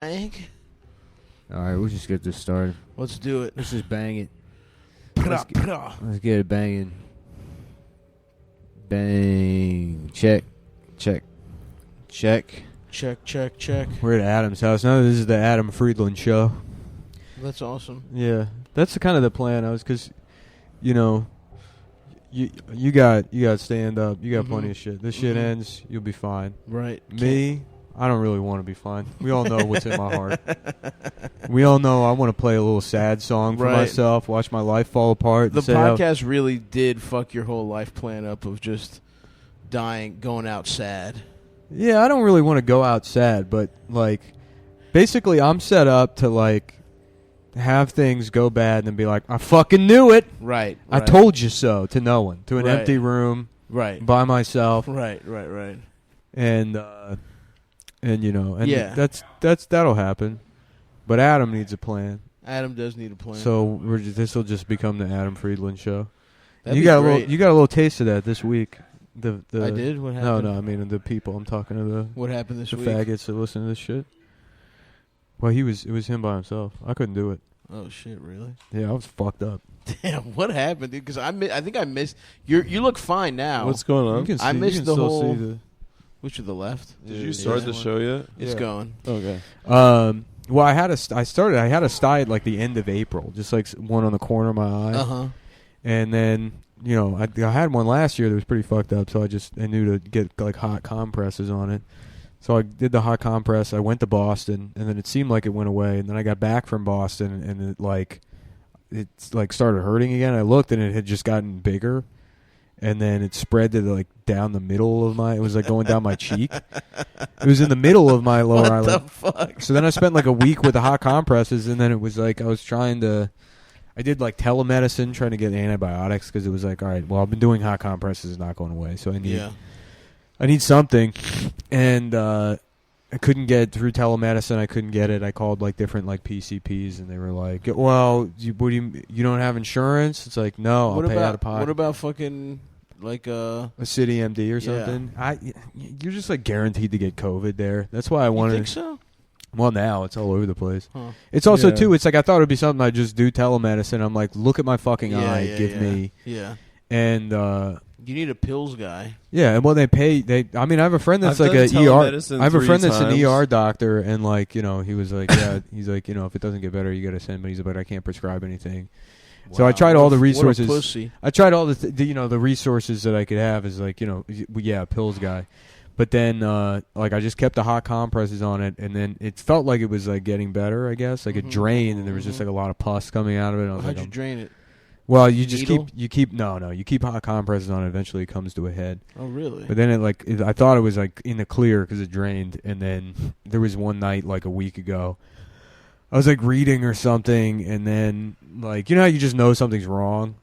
Hank? All right, we'll just get this started. Let's do it. Let's just bang it. Let's Let's get it banging. Bang. Check. Check. Check. Check, check, check. We're at Adam's house. Now this is the Adam Friedland show. That's awesome. Yeah. That's kind of the plan. Because, you know, you got stand up. You got plenty of shit. This shit ends, you'll be fine. Right. Me, I don't really want to be fine. We all know what's in my heart. We all know I want to play a little sad song for myself, watch my life fall apart. The podcast really did fuck your whole life plan up of just dying, going out sad. Yeah, I don't really want to go out sad, but, like, basically I'm set up to, like, have things go bad and then be like, I fucking knew it. Right. I told you so to no one. To an empty room. Right. By myself. Right. And you know, and that'll happen. But Adam needs a plan. Adam does need a plan. So this will just become the Adam Friedland show. You got a little taste of that this week. I did? What happened? No, I mean the people. I'm talking to what happened this week? The faggots that listen to this shit. Well, it was him by himself. I couldn't do it. Oh shit! Really? Yeah, I was fucked up. Damn, what happened, dude? Because I think I missed. You look fine now. What's going on? I missed the whole. Which to the left? Did you start the show yet? It's going. Okay. Well, I had a sty at like the end of April, just like one on the corner of my eye. And then, you know, I had one last year that was pretty fucked up, so I knew to get like hot compresses on it. So I did the hot compress. I went to Boston, and then it seemed like it went away. And then I got back from Boston, and it started hurting again. I looked, and it had just gotten bigger. And then it spread to like down the middle of it was like going down my cheek. It was in the middle of my lower eyelid. What the fuck? So then I spent like a week with the hot compresses, and then it was like I did like telemedicine trying to get antibiotics because it was like, all right, well, I've been doing hot compresses, it's not going away, so I need something. And I couldn't get through telemedicine. I couldn't get it. I called like different like PCPs, and they were like, well, you don't have insurance? It's like, no, I'll pay out of pocket. What about fucking like a City MD or something? You're just like guaranteed to get COVID there. That's why I wanted. You think so? Well, now it's all over the place. Huh. It's also too. It's like I thought it'd be something I just do telemedicine. I'm like, look at my fucking eye, give me. Yeah. And you need a pills guy. Yeah, and well, they pay. I mean, I have a friend that's like an ER. I have a friend that's an ER doctor, and like, you know, he was like, yeah, he's like, you know, if it doesn't get better, you got to send. But he's like, I can't prescribe anything. Wow. So I tried all the resources. What a pussy. I tried all the resources that I could have is like, you know, a pills guy. But then, like, I just kept the hot compresses on it, and then it felt like it was like getting better. I guess like it drained, and there was just like a lot of pus coming out of it. How'd you drain it? Well, you just keep hot compresses on it. Eventually, it comes to a head. Oh, really? But then I thought it was like in the clear because it drained. And then there was one night like a week ago, I was like reading or something, and then like, you know how you just know something's wrong.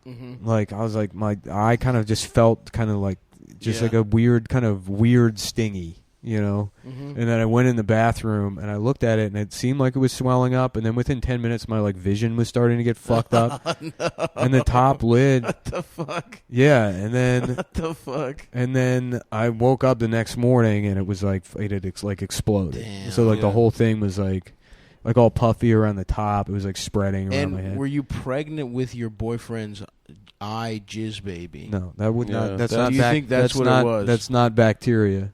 Like I was like, my eye kind of just felt kind of like like a weird stingy. You know, and then I went in the bathroom and I looked at it and it seemed like it was swelling up, and then within 10 minutes my like vision was starting to get fucked up. No. And the top lid. What the fuck? Yeah, and then what the fuck? And then I woke up the next morning and it was like it had exploded. Damn, so like the whole thing was like all puffy around the top. It was like spreading around my head. And were you pregnant with your boyfriend's eye jizz baby? No, that would not. That's not. Do you think that's what it was? That's not bacteria.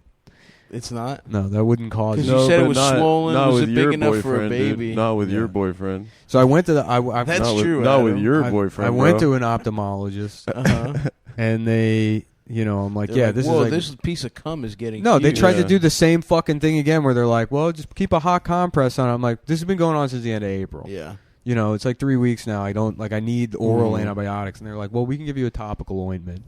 It's not? No, that wouldn't cause it. Because you said it was swollen. Was it big enough for a baby? Dude. Not with your boyfriend. So I went to the... That's true, Not with your boyfriend, I went to an ophthalmologist, and they... You know, I'm like, they're yeah, like, this whoa, is like... this piece of cum is getting No, huge. they tried to do the same fucking thing again where they're like, well, just keep a hot compress on it. I'm like, this has been going on since the end of April. Yeah. You know, it's like 3 weeks now. I need oral antibiotics. And they're like, well, we can give you a topical ointment.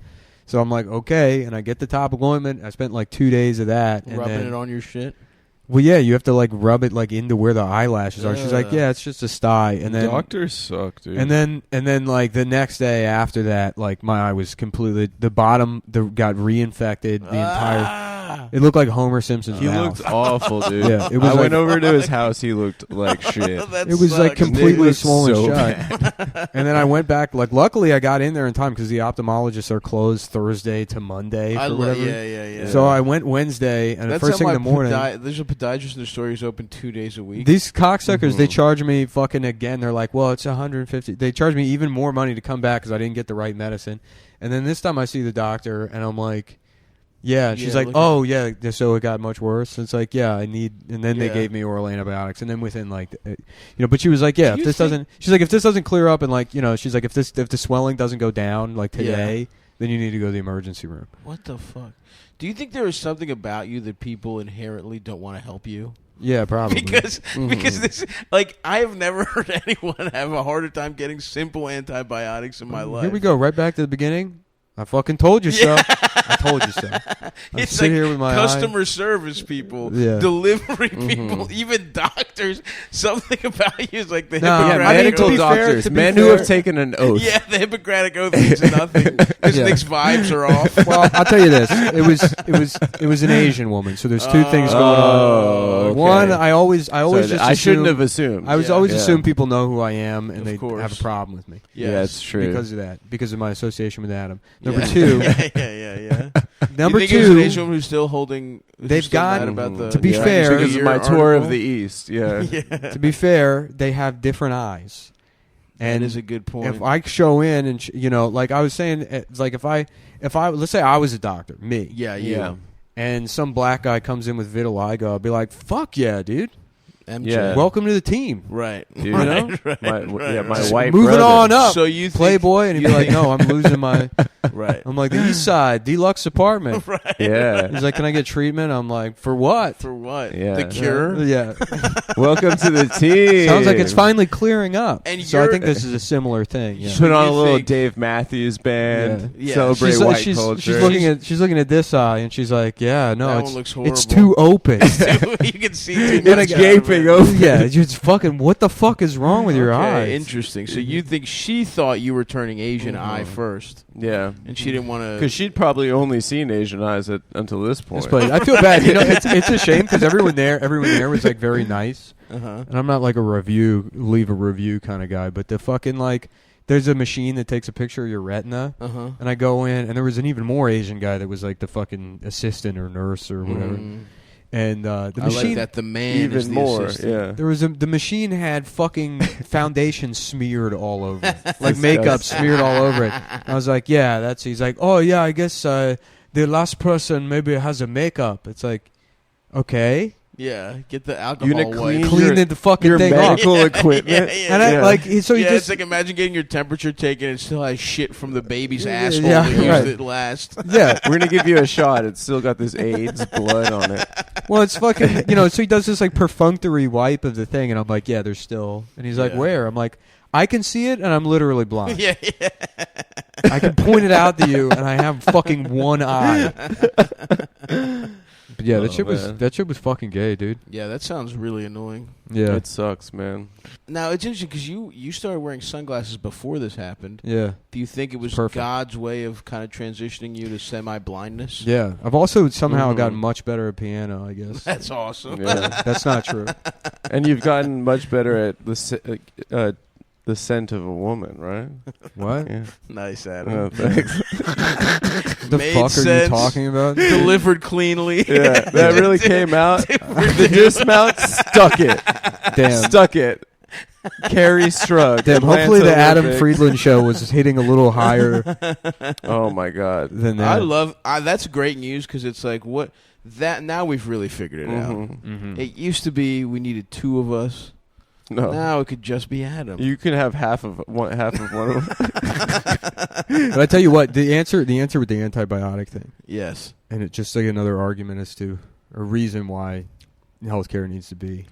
So I'm like, okay, and I get the topical ointment. I spent like 2 days of that. Rubbing it on your shit? Well, yeah, you have to like rub it like into where the eyelashes are. She's like, yeah, it's just a sty. And then doctors suck, dude. And then like the next day after that, like my eye was completely got reinfected. The entire It looked like Homer Simpson's He mouth. looked awful, dude. Yeah, it was I like- went over to his house. He looked like shit. That It was like sucks. completely looked swollen so shut. And then I went back. Like, luckily, I got in there in time because the ophthalmologists are closed Thursday to Monday I or love, whatever. yeah. So I went Wednesday, and the That's first thing how in the morning. There's a podiatrist in the store who's open 2 days a week. These cocksuckers, they Mhm. charge me fucking again. They're like, well, it's 150. They charge me even more money to come back because I didn't get the right medicine. And then this time I see the doctor, and I'm like, yeah. And she's Yeah, like, look oh, yeah, so it got much worse. It's like, yeah, I need. And then they Yeah. gave me oral antibiotics. And then within, like, but she was like, yeah, Do if you this think- doesn't, she's like, if this doesn't clear up, and like, she's like, if the swelling doesn't go down, like today, then you need to go to the emergency room. What the fuck? Do you think there is something about you that people inherently don't want to help you? Yeah, probably. Because this, like, I have never heard anyone have a harder time getting simple antibiotics in my life. Here we go, right back to the beginning. I fucking told you so. I told you so. It's sitting like here with my customer service people, Yeah. delivery people, even doctors. Something about you is like the No, Yeah, Hippocratic I mean, medical to be Oath. fair- doctors, to be men who fair- have taken an oath. Yeah, the Hippocratic Oath means nothing because Yeah. Nick's vibes are off. Well, I'll tell you this: it was an Asian woman. So there's two things going on. okay. One, I always So just I shouldn't assume- have assumed. I was Yeah. always Yeah. assume people know who I am and Of they course. have a problem with me Yeah, it's true. because of that, because of my association with Adam. Number Yeah. two, yeah. number you think there's an two. Asian woman who's still holding? who's They've still mad gotten- about the to be Yeah, fair- because of my Year tour of article? the East. Yeah. Yeah, To be fair, they have different eyes, that and is a good point. if I show in and like I was saying, it's like if I let's say I was a doctor, me, yeah, Yeah. and some black guy comes in with vitiligo, I'll be like, fuck yeah, dude. MJ. Yeah. Welcome to the team. Right. Dude. You know? right, My right. white Moving brother. on up. So you think, Playboy, and he'd be like, no, I'm losing my. right? I'm like, the East Side, deluxe apartment. Right. Yeah. He's like, can I get treatment? I'm like, for what? For what? Yeah. The cure. Yeah. Welcome to the team. Sounds like it's finally clearing up. And so I you're- think this is a similar thing. Yeah. Put on You a little think- Dave Matthews band. Yeah. Celebrate She's, white she's, culture. she's looking at this eye, and she's like, yeah, no, That it's one looks horrible. it's too open. you can see too It's much out of gaping it. open. Yeah, it's just fucking. What the fuck is wrong with your Okay, eyes? interesting. So you think she thought you were turning Asian eye first, Yeah. and she didn't want to. Because she'd probably only seen Asian eyes until this point. But I feel bad. It's a shame because everyone there was like very nice. Uh-huh. And I'm not like leave a review kind of guy, but the fucking like, there's a machine that takes a picture of your retina, Uh-huh. and I go in, and there was an even more Asian guy that was like the fucking assistant or nurse or whatever, and the I machine. like that the man even is the more. assistant. Yeah. There was the machine had fucking foundation smeared all over it. Like makeup smeared all over it. I was like, yeah, that's. He's like, oh yeah, I guess the last person maybe has a makeup. It's like, okay, Yeah, get the alcohol You gonna wipe. clean clean the fucking your thing off. medical equipment. Yeah. And I Yeah. like so he yeah, just it's like imagine getting your temperature taken and it still has shit from the baby's Yeah, asshole yeah, that right. used it last. yeah. We're gonna give you a shot. It's still got this AIDS blood on it. Well, it's fucking so he does this like perfunctory wipe of the thing, and I'm like, yeah, there's still. And he's like, Yeah. where? I'm like, I can see it, and I'm literally blind. yeah. I can point it out to you, and I have fucking one eye. But yeah, Oh, that shit was fucking gay, dude. Yeah, that sounds really annoying. Yeah, It sucks, man. Now, it's interesting because you started wearing sunglasses before this happened. yeah, Do you think it was Perfect. God's way of kind of transitioning you to semi-blindness? yeah. I've also somehow Mhm. gotten much better at piano. I guess That's awesome. Yeah. that's not true. And you've gotten much better at the scent of a woman, right? What Yeah. Nice, Oh, Adam. thanks. the Made fuck are you sense. talking about? Delivered cleanly. Yeah, that really came out. The dismount stuck it. Damn. Stuck it. Carrie Strug. Damn. Hopefully, Atlanta the Adam Olympics. Friedland show was hitting a little higher Oh my God. than that. I love that's great news because it's like what that now we've really figured it out. Mhm. Mhm. It used to be we needed two of us. No. Now it could just be Adam. You can have half of one of them. But I tell you what, the answer with the antibiotic thing, Yes. and it's just like another argument as to a reason why healthcare needs to be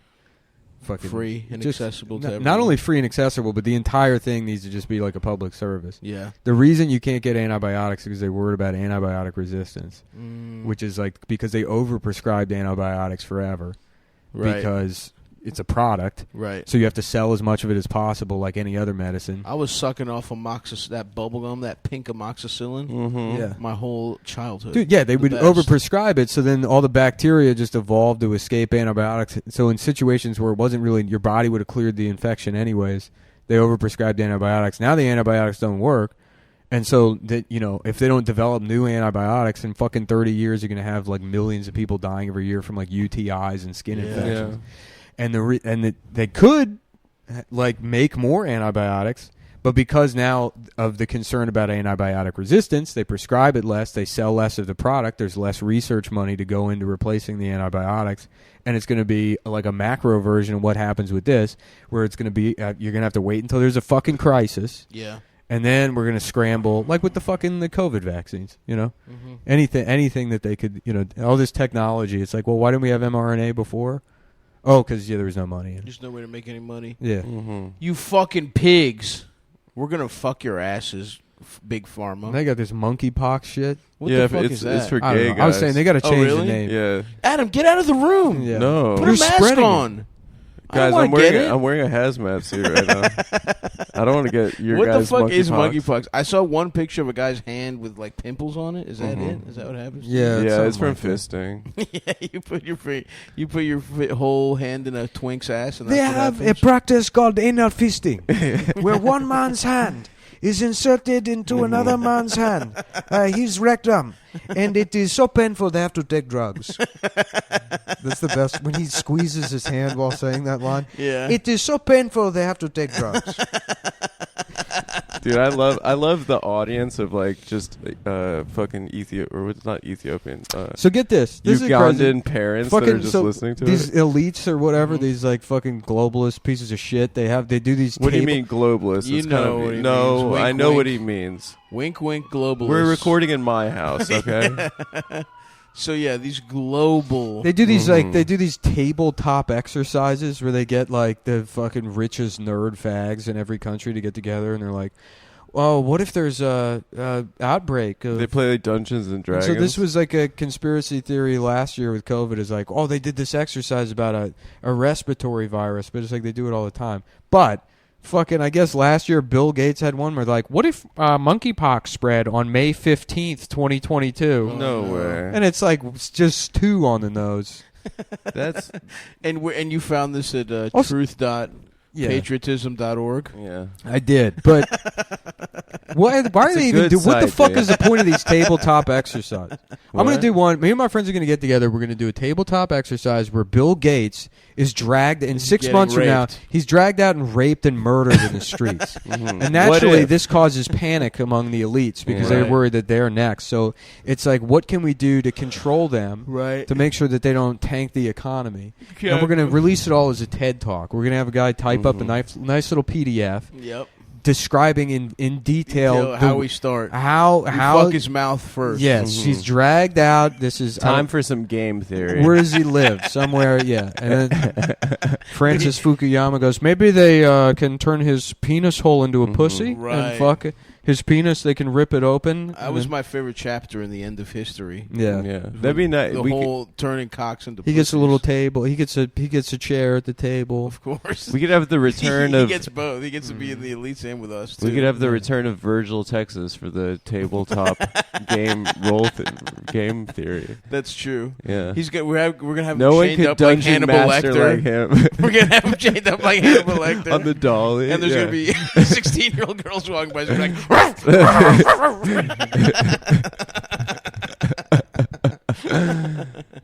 fucking Free and just accessible to not everyone. only free and accessible, but the entire thing needs to just be like a public service. Yeah. The reason you can't get antibiotics is because they're worried about antibiotic resistance, Mm, which is like because they overprescribed antibiotics forever right. because it's a product. Right. So you have to sell as much of it as possible, like any other medicine. I was sucking off that bubble gum, that pink amoxicillin, Yeah. my whole childhood. Dude, yeah, they would best. overprescribe it, so then all the bacteria just evolved to escape antibiotics. So in situations where it wasn't really, your body would have cleared the infection anyways, they overprescribed antibiotics. Now the antibiotics don't work, and so that, you know, if they don't develop new antibiotics, in fucking 30 years, you're gonna have like millions of people dying every year from like UTIs and skin infections. Yeah. And they could like make more antibiotics. But because now of the concern about antibiotic resistance, they prescribe it less, they sell less of the product, there's less research money to go into replacing the antibiotics, and it's going to be like a macro version of what happens with this, where it's going to be, you're going to have to wait until there's a fucking crisis, and then we're going to scramble, like with the COVID vaccines, you know? Mm-hmm. Anything that they could, you know, all this technology, it's like, well, why didn't we have mRNA before? Oh, because, there was no money. There's no way to make any money. Yeah. Mm-hmm. You fucking pigs. We're going to fuck your asses, Big Pharma. And they got this monkeypox shit. What the fuck is that? It's for I don't gay know. guys. I was saying they got to change the really? name. Yeah. Adam, get out of the room. Yeah. No. Put You're a mask spreading on. Guys, I'm I'm wearing a hazmat suit right now. I don't want to get your what guys' the fuck is monkeypox. monkeypox? I saw one picture of a guy's hand with like pimples on it. Is that it? Is that what happens? Yeah, Yeah, it's from something like fisting. Yeah, you put your whole hand in a twink's ass, and They that's what have a happens? practice called anal fisting, where one man's hand is inserted into another man's hand, his rectum, and it is so painful they have to take drugs. That's the best when he squeezes his hand while saying that line. Yeah. It is so painful they have to take drugs. Dude, I love the audience of like just fucking not Ethiopian. So get this. This is crazy. Ugandan parents that are just listening to these it. elites or whatever, these like fucking globalist pieces of shit. They do these. What do you mean globalist? You It's know kind what of, he no, means. Wink, I know wink. what he means. Wink, wink, globalists. We're recording in my house, okay? So yeah, these global. They do these they do these tabletop exercises where they get like the fucking richest nerd fags in every country to get together, and they're like, "Oh, what if there's a outbreak?" They play like Dungeons and Dragons. So this was like a conspiracy theory last year with COVID. Is like, oh, they did this exercise about a respiratory virus, but it's like they do it all the time. But fucking, I guess last year Bill Gates had one where like, what if monkeypox spread on May 15th, 2022? No way. And it's like it's just 2 on the nose. That's and you found this at Also- truth.patriotism.org. yeah. I did, but why are they even good do? What the site, fuck dude. is the point of these tabletop exercises? I'm going What? to do one. Me and my friends are going to get together. We're going to do a tabletop exercise where Bill Gates is dragged in 6 Getting months from now. raped. He's dragged out and raped and murdered in the streets. And naturally, if? this causes panic among the elites because they're Right. worried that they're next. So it's like, what can we do to control them? Right. To make sure that they don't tank the economy. And we're going to release it all as a TED Talk. We're going to have a guy type up a nice little PDF Yep. describing in detail How we start. how Fuck his mouth first. yes, she's dragged out. This is Time for some game theory. where does he live? Somewhere, yeah. And then Francis Fukuyama goes, maybe they can turn his penis hole into a pussy Right. and fuck it. His penis. They can rip it open. That was my favorite chapter in the end of history. yeah. Yeah, that'd be nice. The whole turning cocks into. He gets a pussies. little table. He gets a chair at the table. Of course. We could have the return he of. gets both. He gets to be in the elites and with us. Too. We could have the return of Virgil, Texas, for the tabletop game game theory. That's true. Yeah, We're gonna have no him one chained could up like dungeon Hannibal master Lecter. like him We're gonna have him chained up like Hannibal Lecter on the dolly. And there's yeah. gonna be 16-year-old girls walking by, like.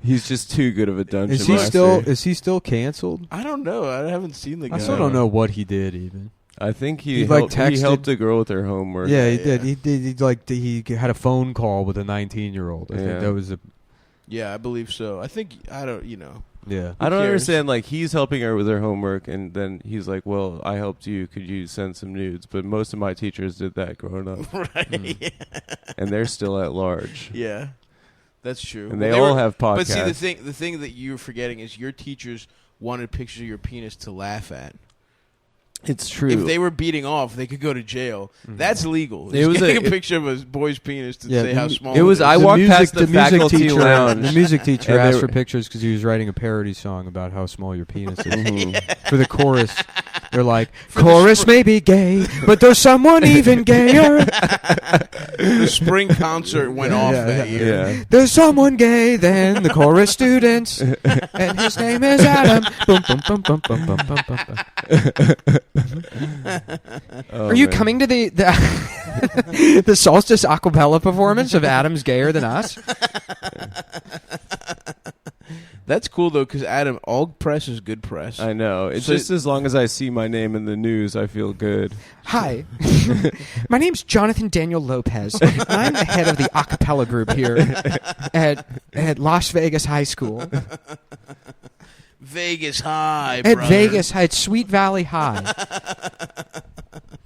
He's just too good of a dungeon Is he master. still canceled? I don't know. I haven't seen the guy. I still don't know what he did even. I think He, he like, helped texted- a girl with her homework. Yeah, he Yeah. did. He did. He had a phone call with a 19-year-old. I think Yeah. that was a Yeah, I believe so. I think I don't. yeah. I don't cares? understand. Like, he's helping her with her homework, and then he's like, "Well, I helped you. Could you send some nudes?" But most of my teachers did that growing up, Right. and they're still at large, Yeah, that's true. and they Well, all were- have podcasts. But see, the thing that you're forgetting is your teachers wanted pictures of your penis to laugh at. It's true. If they were beating off, they could go to jail. That's legal. It was getting a picture of a boy's penis to say how small it was. is. I walked past the faculty teacher, lounge. The music teacher And asked they for were- pictures because he was writing a parody song about how small your penis is. For the chorus, they're like, chorus may be gay, but there's someone even gayer. The spring concert went off that year. Yeah. There's someone gay than the chorus students, and his name is Adam. Boom, boom, boom, boom, boom, boom, boom, boom. Oh, Are you man. coming to the the Solstice acapella performance of Adam's Gayer Than Us? That's cool though, because Adam, all press is good press. I know. It's So- just as long as I see my name in the news, I feel good. Hi, my name's Jonathan Daniel Lopez. And I'm the head of the acapella group here at Las Vegas High School. Vegas High, At brother. Vegas, at Sweet Valley High.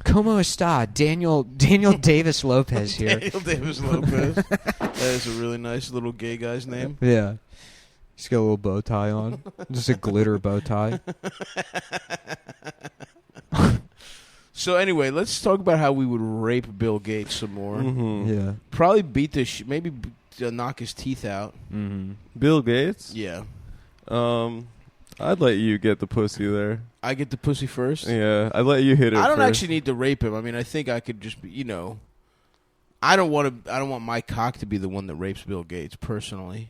Como está? Daniel Davis Lopez here. Daniel Davis Lopez. That is a really nice little gay guy's name. Yeah. He's got a little bow tie on. Just a glitter bow tie. So anyway, let's talk about how we would rape Bill Gates some more. Mm-hmm. Yeah. Probably beat the maybe knock his teeth out. Mm-hmm. Bill Gates? Yeah. I'd let you get the pussy there. I get the pussy first. Yeah, I'd let you hit it I don't first. actually need to rape him. I mean, I think I could just be, I don't want my cock to be the one that rapes Bill Gates personally.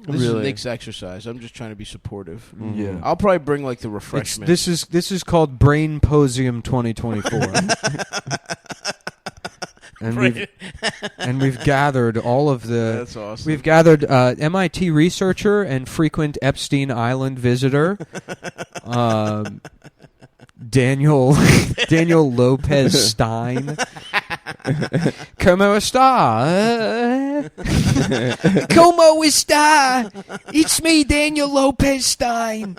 This is Really? Nick's exercise. I'm just trying to be supportive. Mhm. Yeah. I'll probably bring like the refreshment. This is called Brain Posium 2024. and we've gathered all of the That's awesome. we've gathered MIT researcher and frequent Epstein Island visitor Daniel Lopez Stein. Como está? Como está? It's me, Daniel Lopez Stein.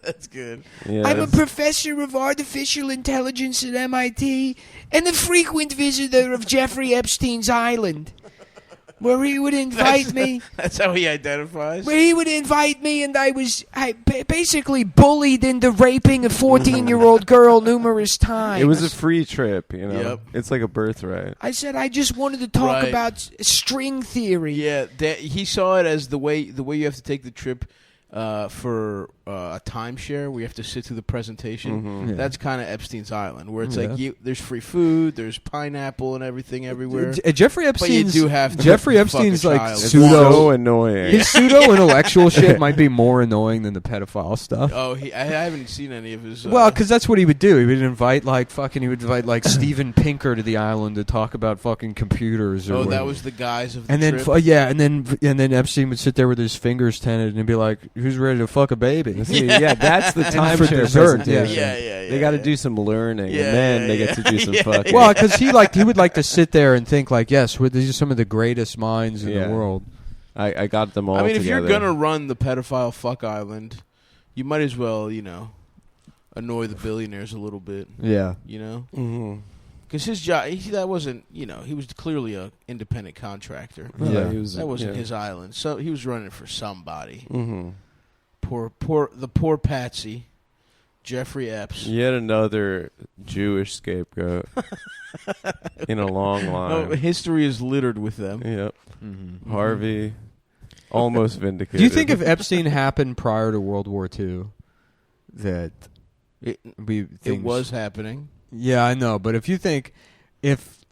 That's good. Yeah, I'm a it's- professor of artificial intelligence at MIT and a frequent visitor of Jeffrey Epstein's Island, where he would invite me. That's how he identifies. Where he would invite me, and I basically bullied into raping a 14-year-old girl numerous times. It was a free trip, you know. Yep. It's like a birthright. I said I just wanted to talk Right. about string theory. Yeah, he saw it as the way you have to take the trip for a timeshare where you have to sit through the presentation. Mhm. Yeah. That's kind of Epstein's Island, where it's Yeah. like there's free food, there's pineapple and everything everywhere. Jeffrey But you Epstein's do have to Jeffrey fuck a Epstein's like child. It's pseudo. so annoying. His pseudo intellectual shit might be more annoying than the pedophile stuff. Oh, I haven't seen any of his. Well, because that's what he would do. He would invite Steven Pinker to the island to talk about fucking computers. Or that whatever. was the guys of the And then trip. and then Epstein would sit there with his fingers tented and be like, "Who's ready to fuck a baby?" See, yeah, that's the for timeshare dessert, presentation. yeah. They got to yeah. do some learning, Yeah, and then yeah, they yeah. get to do some Yeah. fucking. Well, because he would like to sit there and think like, "Yes, these are some of the greatest minds in Yeah. the world." I got them all. I mean, if together. you're gonna run the pedophile fuck island, you might as well, annoy the billionaires a little bit. Yeah. Mhm. Because his job, he was clearly a independent contractor. Yeah. That wasn't his island, so he was running for somebody. Mm-hmm. Poor Patsy, Jeffrey Epps. Yet another Jewish scapegoat in a long line. History is littered with them. Yep. Mm-hmm. Harvey, almost vindicated. Do you think if Epstein happened prior to World War II, that It things was happening. Yeah, I know, but if you think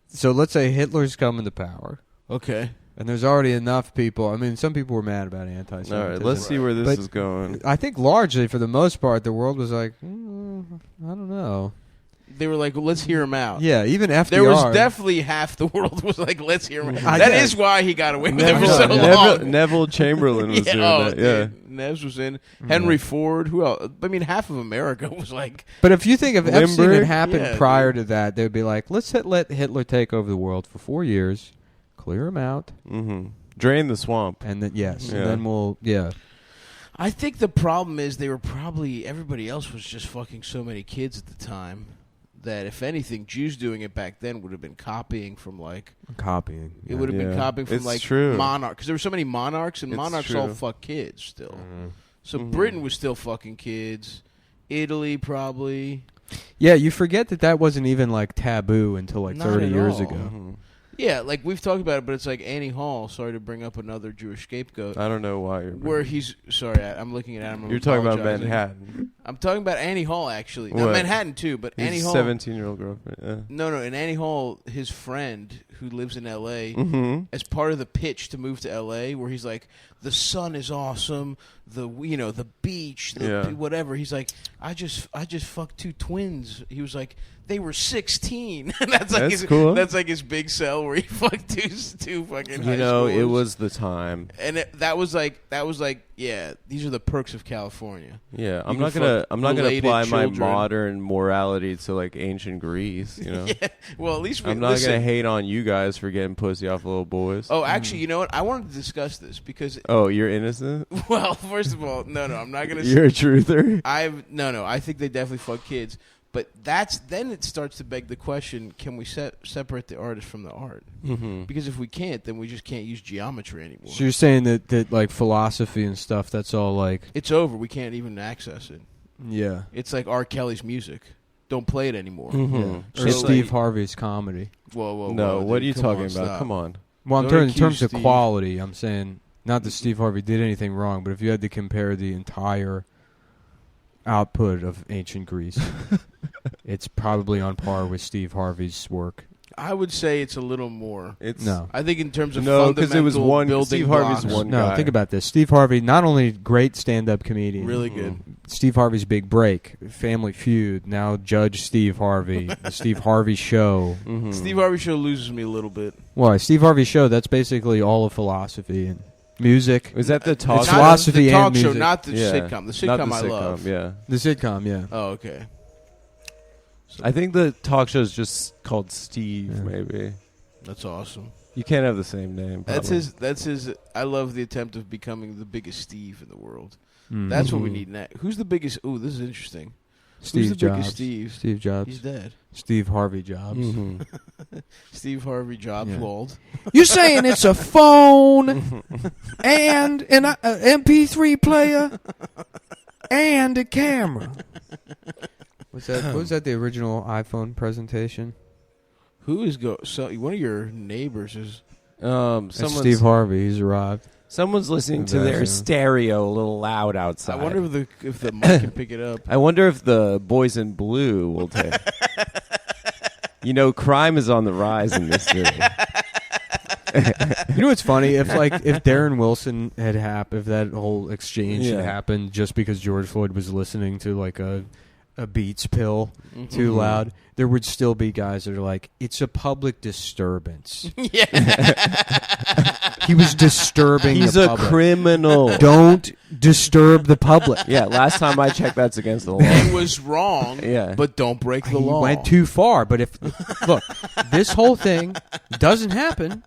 so, let's say Hitler's coming to power, Okay. and there's already enough people. I mean, some people were mad about anti-Semitism. All right, let's see where this But- is going. I think largely, for the most part, the world was like, I don't know. They were like, well, let's hear him out. Yeah, even FDR. There was definitely half the world was like, let's hear him out. I That guess. is why he got away with it for so Neville, long. Neville Chamberlain was doing that. Yeah. dude. Neves was in. Henry Ford. Who else? I mean, half of America was like, But if you think if Epstein Limburg? had happened Yeah, prior to that, they'd be like, let's let Hitler take over the world for 4 years, clear him out, Mm-hmm. Drain the swamp. and then Yeah. and then we'll I think the problem is everybody else was just fucking so many kids at the time that if anything, Jews doing it back then would have been copying from copying. it would have been Yeah. copying from It's true. monarchs, because there were so many monarchs and It's monarchs true. all fuck kids still. Mm-hmm. So Mhm. Britain was still fucking kids. Italy probably. Yeah, you forget that wasn't even like taboo until like Not 30 at years all. ago. Mm-hmm. Yeah, like we've talked about it, but it's like Annie Hall. Sorry to bring up another Jewish scapegoat. I don't know why you're. Where he's sorry, I'm looking at Adam. You're talking about apologizing. Manhattan. I'm talking about Annie Hall actually. No, What? Manhattan too, but Annie His Hall. 17-year-old girlfriend. Yeah. No, in Annie Hall, his friend who lives in L.A. Mm-hmm. as part of the pitch to move to L.A., where he's like, the sun is awesome, the beach, whatever. He's like, I just fucked two twins. He was like, they were 16. That's cool. That's like his big sell where he fucked two fucking. You high know, it schoolers. was the time. And that was like, yeah, these are the perks of California. Yeah, I'm can not gonna fuck apply related my children. modern morality to like ancient Greece. You know, Yeah, well, at least I'm not gonna hate on you guys for getting pussy off little boys. Oh, actually, you know what? I wanted to discuss this because, Oh, you're innocent. well, first of all, no, I'm not gonna. You're a truther. I think they definitely fuck kids, but then it starts to beg the question: can we separate the artist from the art? Mm-hmm. Because if we can't, then we just can't use geometry anymore. So you're saying that like philosophy and stuff, that's all like... It's over. We can't even access it. Yeah. It's like R. Kelly's music. Don't play it anymore. Mm-hmm. Yeah. Or So Steve like- Harvey's comedy. Whoa, No, what are you dude, talking on, about? stop. Come on. Well, I'm Don't in terms accuse of Steve. quality, I'm saying not that Steve Harvey did anything wrong, but if you had to compare the entire output of ancient Greece, it's probably on par with Steve Harvey's work. I would say it's a little more. No. I think in terms of No, because fundamental it was one. building Steve Harvey's blocks, one No, guy. think about this. Steve Harvey, not only great stand-up comedian, really good. Steve Harvey's big break, Family Feud, now Judge Steve Harvey, the Steve Harvey Show. Mm-hmm. Steve Harvey show loses me a little bit. Why? Steve Harvey Show, that's basically all of philosophy and music. Was that the It's talk? Not- philosophy the talk and show, music. not the Yeah. sitcom. The sitcom Not the I sitcom, love. Yeah. The sitcom, yeah. Oh, okay. I think the talk show is just called Steve. Yeah. Maybe That's awesome. you can't have the same name. That's probably. his. That's his. I love the attempt of becoming the biggest Steve in the world. Mm. That's what we Mhm. need next. Who's the biggest? Ooh, this is interesting. Steve Who's the biggest Jobs. Steve? Steve Jobs. He's dead. Steve Harvey Jobs. Mhm. Steve Harvey Jobs Yeah. Wald. You're saying it's a phone and an MP3 player and a camera. Was that the original iPhone presentation? Who is So one of your neighbors is. That's Someone's, Steve Harvey. He's arrived. someone's listening to their Exactly. stereo a little loud outside. I wonder if the mic can pick it up. I wonder if the boys in blue will take. You know, crime is on the rise in this city. You know what's funny? If Darren Wilson had happened, if that whole exchange Yeah. had happened just because George Floyd was listening to like a Beats pill too Mhm. loud, there would still be guys that are like, it's a public disturbance. He was disturbing He's the a public. criminal. Don't disturb the public. Yeah, last time I checked, that's against the law. It was wrong. Yeah. But don't break the He law. went too far. But look, this whole thing doesn't happen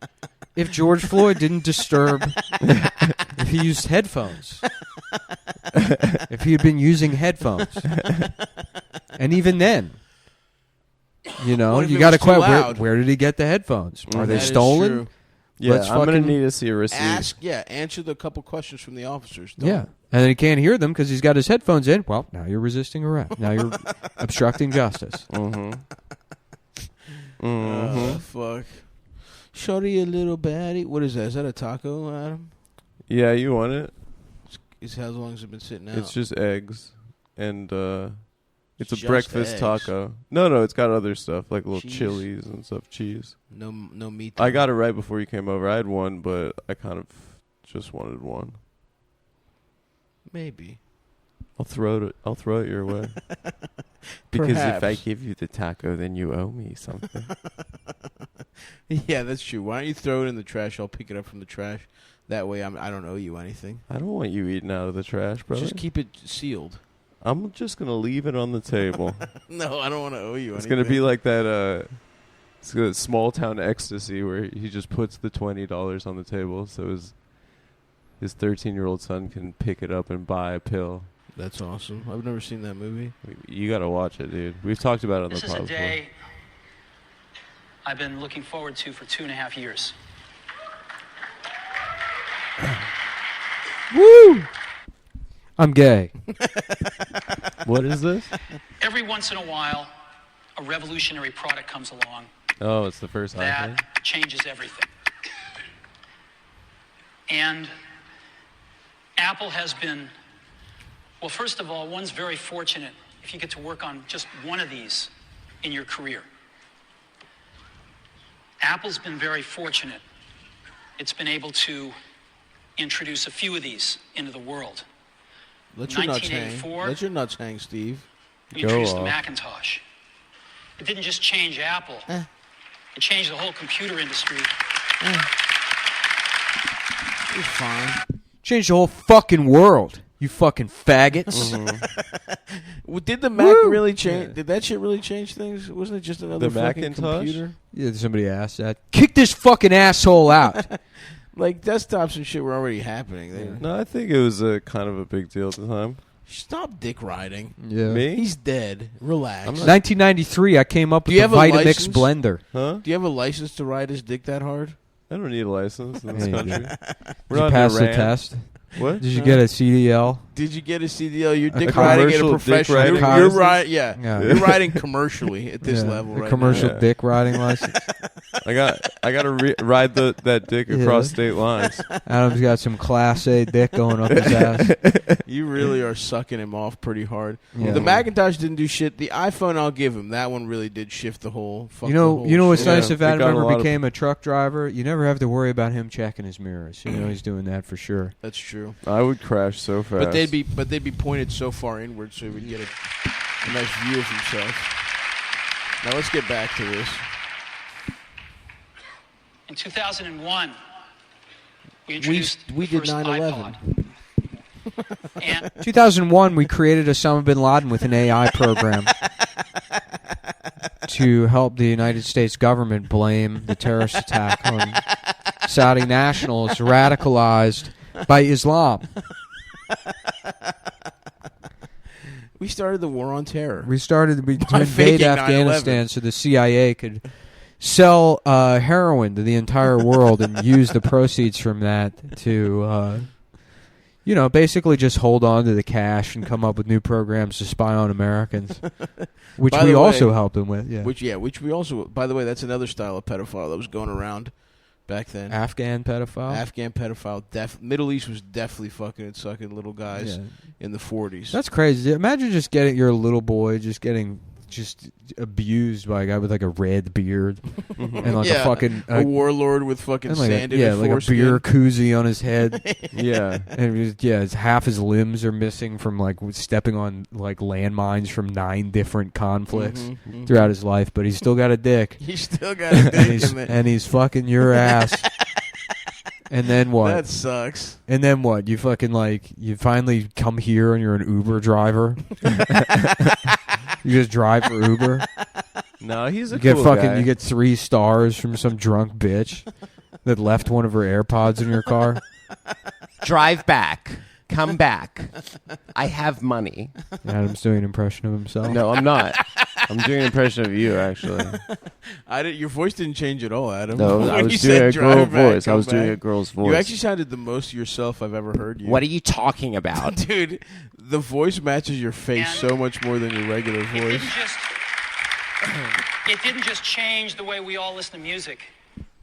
if George Floyd didn't disturb, if he used headphones. If he had been using headphones. And even then, you know, What if you it got to was too question loud? where did he get the headphones? Are That they is stolen? true. Yeah, Let's I'm going to fucking need to see a receipt. Answer the couple questions from the officers. Yeah. And then he can't hear them because he's got his headphones in. Well, now you're resisting arrest. Now you're obstructing justice. Mm-hmm. Mm-hmm. Fuck. Shorty, a little baddie. What is that? Is that a taco, Adam? Yeah, you want it? How long has it been sitting out? It's just eggs. And it's a Just breakfast eggs. taco. No, it's got other stuff, like little Cheese. chilies and stuff, cheese. no meat. I got it right before you came over. I had one, but I kind of just wanted one. Maybe. I'll throw it your way. Because if I Perhaps. give you the taco, then you owe me something. Yeah, that's true. Why don't you throw it in the trash? I'll pick it up from the trash. That way I don't owe you anything. I don't want you eating out of the trash, brother. Just keep it sealed. I'm just going to leave it on the table. No, I don't want to owe you It's anything. going to be like that it's a small town ecstasy where he just puts the $20 on the table so his 13-year-old son can pick it up and buy a pill. That's awesome. I've never seen that movie. You got to watch it, dude. We've talked about it on This the is a pod before. day I've been looking forward to for 2.5 years. Woo! I'm gay. What is this? Every once in a while, a revolutionary product comes along, Oh, it's the first iPhone? that changes everything. And Apple has been, well, first of all, one's very fortunate if you get to work on just one of these in your career. Apple's been very fortunate. It's been able to introduce a few of these into the world. Let your nuts hang. 1984, Let your nuts hang, Steve. we introduced the Macintosh. It didn't just change Apple. It changed the whole computer industry. It's fine. Changed the whole fucking world. You fucking faggots. Well, did the Mac really change? Did that shit really change things? Wasn't it just another The fucking Macintosh? computer? Yeah, somebody asked that. Kick this fucking asshole out. Like, desktops and shit were already happening. They, No, I think it was a kind of a big deal at the time. Stop dick riding. Yeah. Me? He's dead. Relax. 1993, I came up with you the have a Vitamix license? blender. Huh? Do you have a license to ride his dick that hard? I don't need a license in this Yeah, you country. Did We're you not pass in the Iran. test? What? Did you get a CDL? Did you get a CDL? You're A dick riding at a commercial dick professional. riding You're license? riding. Yeah. Yeah. You're riding commercially at this Yeah, level a right commercial now. Yeah. dick riding license. I got to ride that dick across state lines. Adam's got some Class A dick going up his ass. You really are sucking him off pretty hard. Yeah. The Macintosh didn't do shit. The iPhone, I'll give him. That one really did shift the whole. You know what's shit. Yeah, nice if it Adam got a ever lot of- became a truck driver? You never have to worry about him checking his mirrors. You know he's doing that for sure. That's true. I would crash so fast. But they'd be pointed so far inward so he would get a nice view of himself. Now let's get back to this. In 2001, we introduced we the did first 9/11. iPod. And 2001, we created Osama bin Laden with an AI program to help the United States government blame the terrorist attack on Saudi nationals radicalized by Islam. We started the war on terror. We started to invade faking Afghanistan 9/11. so the CIA could sell heroin to the entire world and use the proceeds from that to, basically just hold on to the cash and come up with new programs to spy on Americans, which By we the also way, helped them with. Yeah, Which we also, by the way, that's another style of pedophile that was going around back then. Afghan pedophile. Afghan pedophile. Middle East was definitely fucking and sucking little guys Yeah. in the 40s. That's crazy. Imagine just getting your little boy getting abused by a guy with like a red beard and like a fucking a warlord with fucking and like sand a, in yeah, his like a foreskin. beer koozie on his head. Yeah. And half his limbs are missing from like stepping on like landmines from 9 different conflicts throughout his life, but he's still got a dick. He's still got a dick in there. And he's fucking your ass. And then what? That sucks. And then what? You fucking you finally come here and you're an Uber driver. You just drive for Uber. No, he's a You get cool fucking guy. you get 3 stars from some drunk bitch that left one of her AirPods in your car. Drive back. Come back. I have money. Adam's doing an impression of himself. No, I'm not. I'm doing an impression of you, actually. Your voice didn't change at all, Adam. No, When I you was said doing a girl drive back, voice. I come was doing back. a girl's voice. You actually sounded the most yourself I've ever heard you. What are you talking about? Dude, the voice matches your face so much more than your regular voice. it didn't just change the way we all listen to music.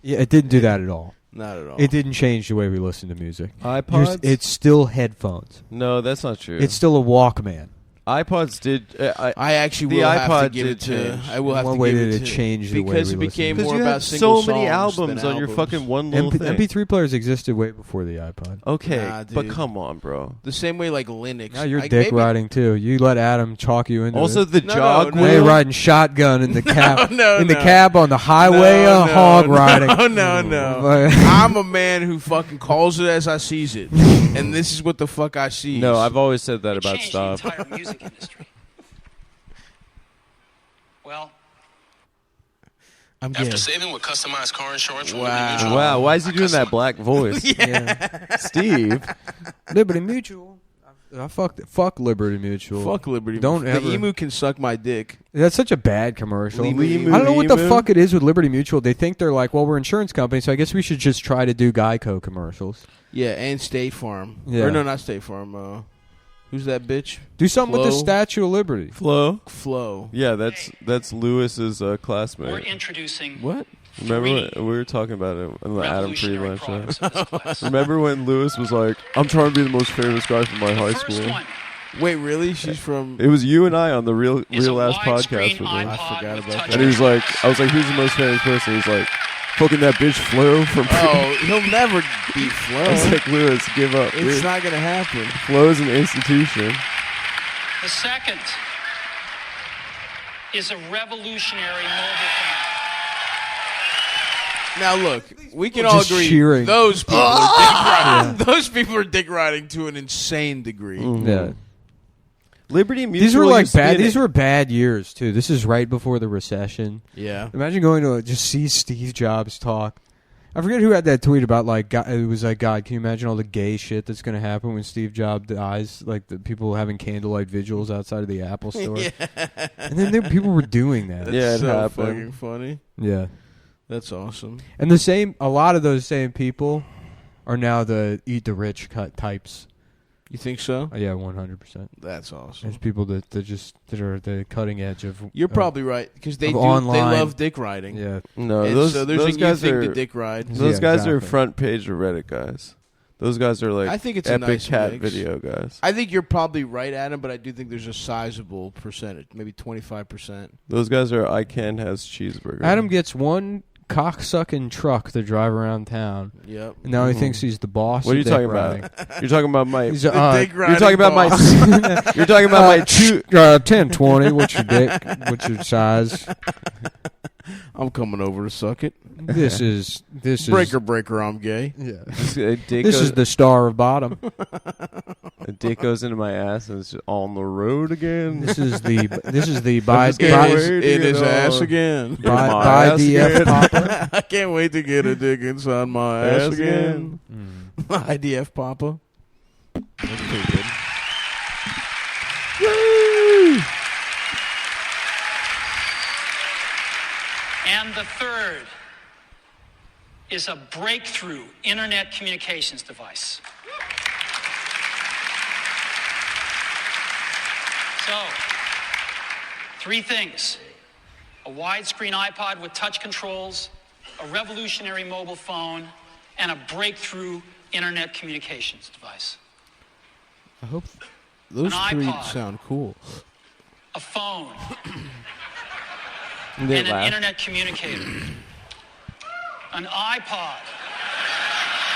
Yeah, it didn't do that at all. Not at all. It didn't change the way we listen to music. iPods? It's still headphones. No, that's not true. It's still a Walkman. iPods did. I actually the will have to iPod give it did to. change. I will have What to way give did it it to change the way because we it listen? became Because more you about had single so many songs albums than on your albums. fucking one little thing. MP3 players existed way before the iPod. Okay, Nah, but dude. come on, bro. The same way like Linux. Now you're Like, dick maybe- riding too. You let Adam chalk you into Also, it. the No, jog no, Now you're wheel. riding shotgun in the cab. No, in the no. cab on the highway, hog riding. No. I'm a man who fucking calls it as I sees it, and this is what the fuck I see. No, I've always said that It about changed Stop. the entire music industry. Well, I'm After gay. saving with customized car insurance from Wow. Liberty Mutual, Wow, why is he doing that black voice? Steve. Liberty Mutual. Fuck Liberty Mutual. Fuck Liberty. Don't the ever. emu can suck my dick. That's such a bad commercial. Emu, I don't know what the emu. fuck it is with Liberty Mutual. They think they're like, well, we're an insurance company, so I guess we should just try to do Geico commercials. Yeah, and State Farm. Yeah. Or no, not State Farm. Who's that bitch? Do something with the Flo? Statue of Liberty. Flo. Yeah, that's Lewis's classmate. We're introducing What? Remember we were talking about it on the Adam Friedland show. Remember when Lewis was like, "I'm trying to be the most famous guy from my high school." Wait, really? She's from... It was you and I on the real ass podcast with him. I forgot about that. And he was like, I was like, "Who's the most famous person?" He's like, "Fucking that bitch Flo from." Oh, he'll never beat Flo. I was like, Lewis, give up. It's not gonna happen. Flo's an institution. The second is a revolutionary mobile phone. Now look, we can Just all agree cheering. those people are dick riding. Those people are dick riding to an insane degree. Yeah. Liberty Mutual. These were like used to be bad. an- These were bad years too. This is right before the recession. Yeah. Imagine going to just see Steve Jobs talk. I forget who had that tweet about like God, it was like, God, can you imagine all the gay shit that's going to happen when Steve Jobs dies? Like the people having candlelight vigils outside of the Apple store. And then people were doing that. Yeah, it so happened. fucking funny. Yeah. That's awesome. And a lot of those same people are now the eat the rich cut types. You think so? Yeah, 100%. That's awesome. There's people that are the cutting edge of. You're probably right because they of do. online. They love dick riding. Yeah. No, And those so there's those a guys you think are the dick ride. those Yeah, guys are exactly. front page of Reddit guys. Those guys are like I think it's a epic nice cat mix. video guys. I think you're probably right, Adam, but I do think there's a sizable percentage, maybe 25%. Those guys are I can has cheeseburger. Adam gets one cocksucking truck to drive around town. Yep. And now he thinks he's the boss. What are you of dick talking riding. about? You're talking about my. He's The dick You're riding talking about my. boss. You're talking about my two. 10-20. What's your dick? What's your size? I'm coming over to suck it. This is Breaker, I'm gay. Yeah. A dick This goes, is the star of bottom. a dick goes into my ass and it's just on the road again. This is the I just can't wait to In get his on. ass again. my by ass the again. Papa. I can't wait to get a dick inside my ass Ass again. again. IDF Papa. That's pretty good. And the third is a breakthrough internet communications device. So, three things: a widescreen iPod with touch controls, a revolutionary mobile phone, and a breakthrough internet communications device. I hope those An three iPod. sound cool. A phone They and an laugh. internet communicator. An iPod.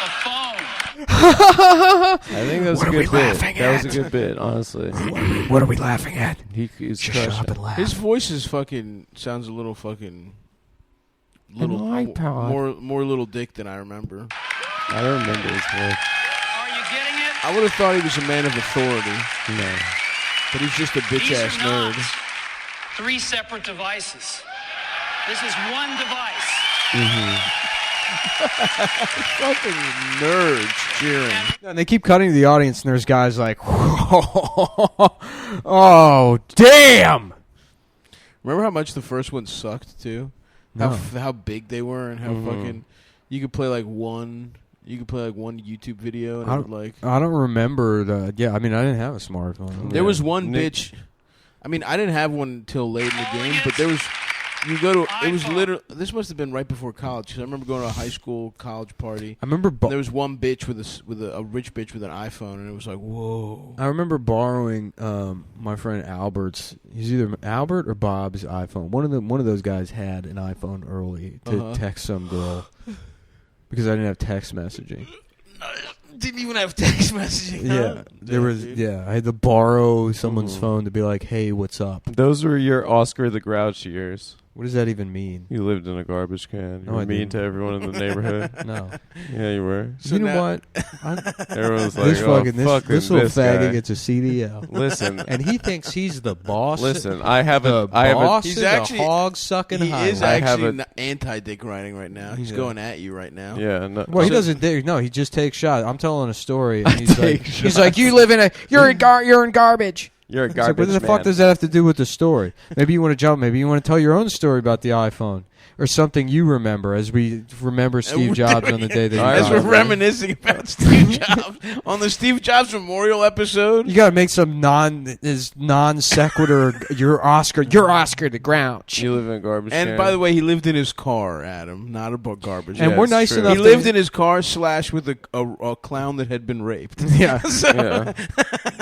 A phone. I think that was a good bit. That was a good bit, honestly. What are we laughing at? He's Just shut crushing up it. and laugh. His voice is fucking sounds a little fucking little iPod. more little dick than I remember. I don't remember his voice. Are you getting it? I would have thought he was a man of authority, No. but he's just a bitch These ass are not nerd. three separate devices. This is one device. Fucking nerds cheering. And they keep cutting to the audience, and there's guys like, oh, damn. Remember how much the first one sucked too? No. How big they were and how fucking you could play like one YouTube video and it would like I don't remember the. Yeah, I mean, I didn't have a smartphone. there was one Nick- bitch. I mean, I didn't have one until late in the game, but there was. You go to. It was iPhone. literally. This must have been right before college. 'Cause I remember going to a high school college party. I remember. There was one bitch with a rich bitch with an iPhone, and it was like, whoa. I remember borrowing my friend Albert's. He's either Albert or Bob's iPhone. One of those guys had an iPhone early to text some girl because I didn't have text messaging. Didn't even have text messaging. Yeah, there was. Dude. Yeah, I had to borrow someone's phone to be like, "Hey, what's up?" Those were your Oscar the Grouch years. What does that even mean? You lived in a garbage can. You No, were I mean didn't. to everyone in the neighborhood. No. Yeah, you were. So you know now- what? Everyone was like, This oh, fucking fucking this little this faggot guy. gets a CDL, Listen, and he thinks he's the boss. listen. I have the a. I have a. boss He's of the actually- hog sucking He highway. is I have actually a- anti-dick riding right now. He's Yeah. going at you right now. Yeah. No, Well, he so- doesn't. No, he just takes shots. I'm telling a story, and he's like, take he's like, you live in a, you're in garbage. You're a It's like, garbage what the man. fuck does that have to do with the story? Maybe you want to jump. Maybe you want to tell your own story about the iPhone. or something you remember as we remember Steve Jobs on the day that he as died. we're reminiscing about Steve Jobs on the Steve Jobs Memorial episode. You gotta make some non sequitur. Your Oscar the Grouch. You live in a garbage And can. by the way, he lived in his car, Adam, not a garbage. And Yeah, we're it's nice true. enough. He to- lived in his car / with a clown that had been raped. Yeah. yeah.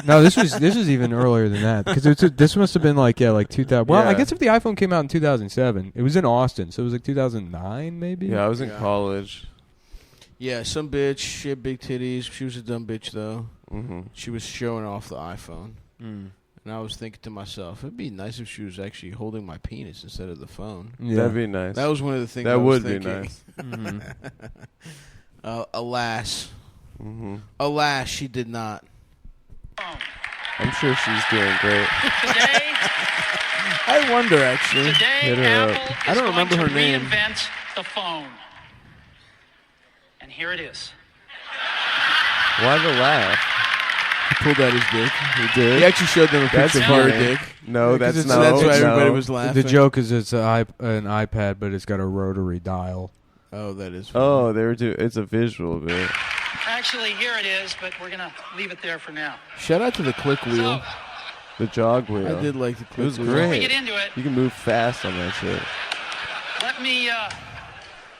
No, this was even earlier than that because this must have been like 2000. Well, I Yeah. guess if the iPhone came out in 2007, it was in Austin, so it was like 2009 maybe. Yeah, I was in college. Yeah, some bitch. She had big titties. She was a dumb bitch, though. Mm-hmm. She was showing off the iPhone. And I was thinking to myself, it'd be nice if she was actually holding my penis instead of the phone. Yeah. That'd be nice. That was one of the things That I was would be thinking. nice. Alas. Mm-hmm. Alas, she did not. I'm sure she's doing great. Today, I wonder, actually. Hit her Apple up. is I don't remember going her to name. reinvent the phone. And here it is. Why the laugh? He pulled out his dick. He did. He actually showed them a That's picture of her funny. dick. No, Yeah, 'cause that's it's- no. That's why no. everybody was laughing. The joke is it's an iPad, but it's got a rotary dial. Oh, that is funny. Oh, they were doing. It's a visual bit. Actually, here it is, but we're going to leave it there for now. Shout out to the click wheel. So, The jog wheel. I did like the click It was wheel. before we great. get into it, You can move fast on that shit.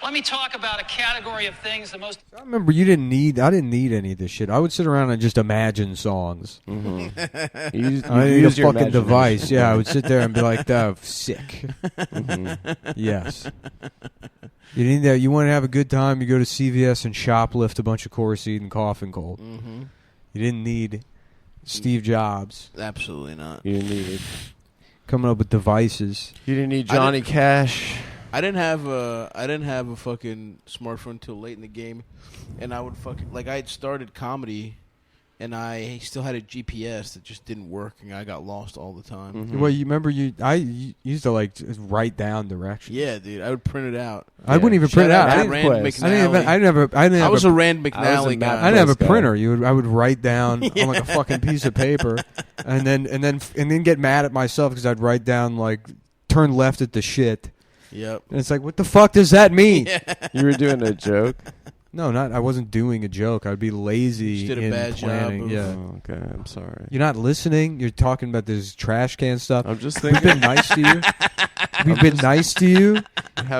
let me talk about a category of things the most I remember I didn't need any of this shit. I would sit around and just imagine songs. Mm-hmm. You use, I you need a use your fucking imagination. device. Yeah, I would sit there and be like, "That sick." Mhm. Yes. You need that. You want to have a good time. You go to CVS and shoplift a bunch of Corseed and Cough and Cold. Mm-hmm. You didn't need Steve Jobs Absolutely not. You didn't need. coming up with devices. You didn't need I Johnny didn't- Cash. I didn't have a fucking smartphone until late in the game, and I would fucking I had started comedy, and I still had a GPS that just didn't work, and I got lost all the time. Mhm. Well, you remember I used to just write down directions. Yeah, dude, I would print it out. I wouldn't even print it out. Shout I out didn't, Rand Quest. I didn't McNally. I didn't I have was a a Rand I was a McNally Matt guy. I didn't have a Quest guy. printer. I would write down on like a fucking piece of paper, and then get mad at myself because I'd write down turn left at the shit, Yep. and it's like, what the fuck does that mean? You were doing a joke. No, not. I wasn't doing a joke. I'd be lazy You just did a in bad job planning. of- Yeah, Oh, okay, I'm sorry. you're not listening. You're talking about this trash can stuff. I'm just We've thinking. been nice to you. We've been nice to you.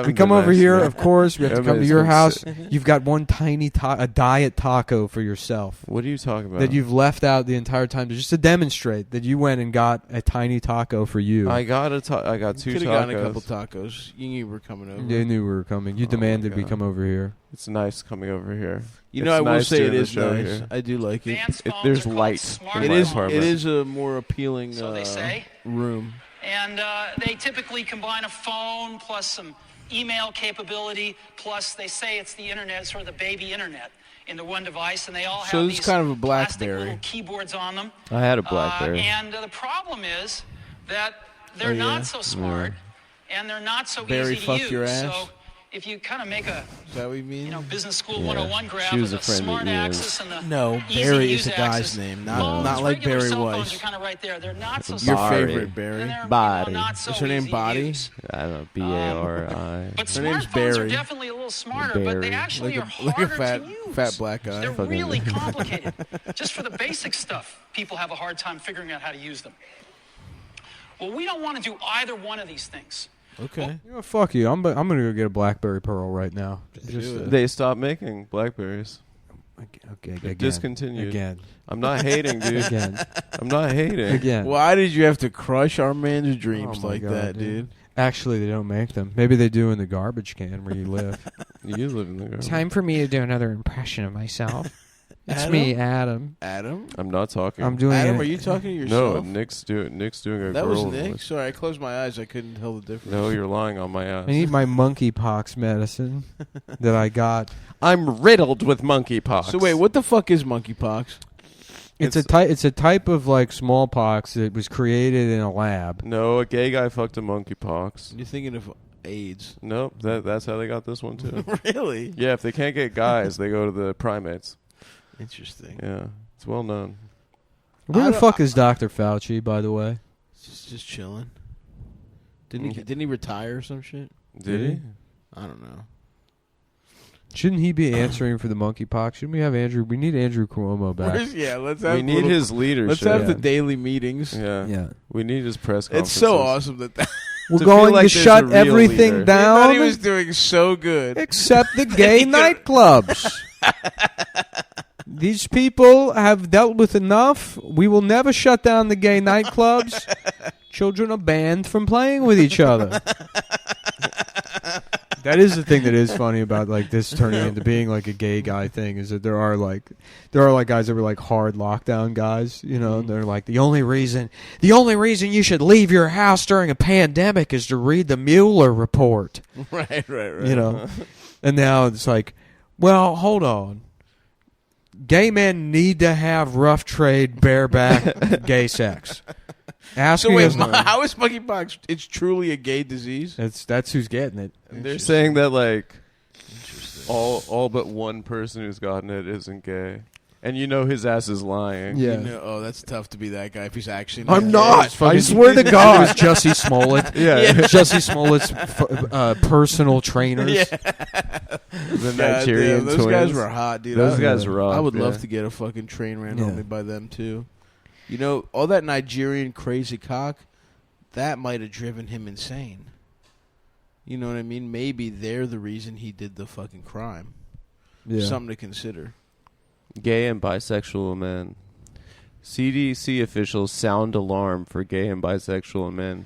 We come over here, of course. We have to come to your house. You've got one tiny a diet taco for yourself What are you talking about? that you've left out the entire time just to demonstrate that you went and got a tiny taco for you. I got I got two Could have tacos. gotten a couple tacos. You knew you were coming over. They knew we were coming. You Oh, demanded my we God. come over here. It's nice coming over here. You It's know, I will nice say it doing the is show nice. here. I do like it. advanced phones there's are called light smart in It my is. apartment. It is a more appealing So they say. room. And they typically combine a phone plus some email capability, plus they say it's the internet, sort of the baby internet, into one device, and they all So have this is these kind of a plastic BlackBerry. little keyboards on them. I had a BlackBerry. And the problem is that they're Oh, yeah? not so smart, and they're not so Barry easy to fucked use. your ass? So if you kind of make a Is that what you mean? business school Yeah. 101 graph She was with a a friend of smart yours. axis and the No, easy Barry use is the guy's axis. name, Phones, not like regular Barry cell Weiss. phones are kind of right there. They're not so Your smart. favorite Barry. And they're, Body. not so Is her name easy to Body? use. I don't know. BARI. But Her name's smartphones are Barry. definitely a little smarter, but they Barry. actually are like harder a fat, to use. fat black guy. They're Fucking- really complicated. Just for the basic stuff, people have a hard time figuring out how to use them. Well, we don't want to do either one of these things. Okay. You know, fuck you. I'm gonna go get a BlackBerry Pearl right now. Just, They stopped making Blackberries. okay, It again. discontinued. Again. I'm not hating, dude. Again. I'm not hating. Again. Why did you have to crush our man's dreams Oh my like God, that, dude? Actually, they don't make them. Maybe they do in the garbage can where you live. You live in the garbage. Time for me to do another impression of myself. It's Adam? me, Adam. Adam? I'm not talking. I'm doing Adam, it. are you talking to No, yourself? Nick's doing a That girl was Nick? voice. Sorry, I closed my eyes. I couldn't tell the difference. No, you're lying on my ass. I need my monkeypox medicine that I got. I'm riddled with monkeypox. So wait, what the fuck is monkeypox? It's a type of smallpox that was created in a lab. No, a gay guy fucked a monkeypox. You're thinking of AIDS. Nope, that's how they got this one too. Really? Yeah, if they can't get guys, they go to the primates. Interesting. Yeah, it's well known. Where I the don't- fuck is Dr. Fauci, by the way? Just chilling. Didn't he retire or some shit? Did he? I don't know. Shouldn't he be answering for the monkeypox? Shouldn't we have Andrew? We need Andrew Cuomo back. Let's have We need his leadership. Let's have the daily meetings. Yeah. We need his press conferences. It's so awesome that we're going to shut everything down. I thought he was doing so good. Except the gay nightclubs. These people have dealt with enough. We will never shut down the gay nightclubs. Children are banned from playing with each other. That is the thing that is funny about like this turning into being like a gay guy thing is that there are like guys that were like hard lockdown guys, you know, and they're like the only reason you should leave your house during a pandemic is to read the Mueller report. Right. You know. And now it's like, well, hold on. Gay men need to have rough trade bareback gay sex. So wait, how is monkeypox? It's truly a gay disease. That's who's getting it. They're saying that like all but one person who's gotten it isn't gay, and you know his ass is lying. Yeah. That's tough to be that guy if he's actually. I'm not. I swear to God, it was Jussie Smollett. Yeah. Jussie Smollett's personal trainers. Yeah. The Nigerian those twins. guys were hot, dude. Those guys were rough. I would love to get a fucking train ran on me by them too. You know, all that Nigerian crazy cock, that might have driven him insane. You know what I mean? Maybe they're the reason he did the fucking crime. Yeah. Something to consider. Gay and bisexual men. CDC officials sound alarm for gay and bisexual men.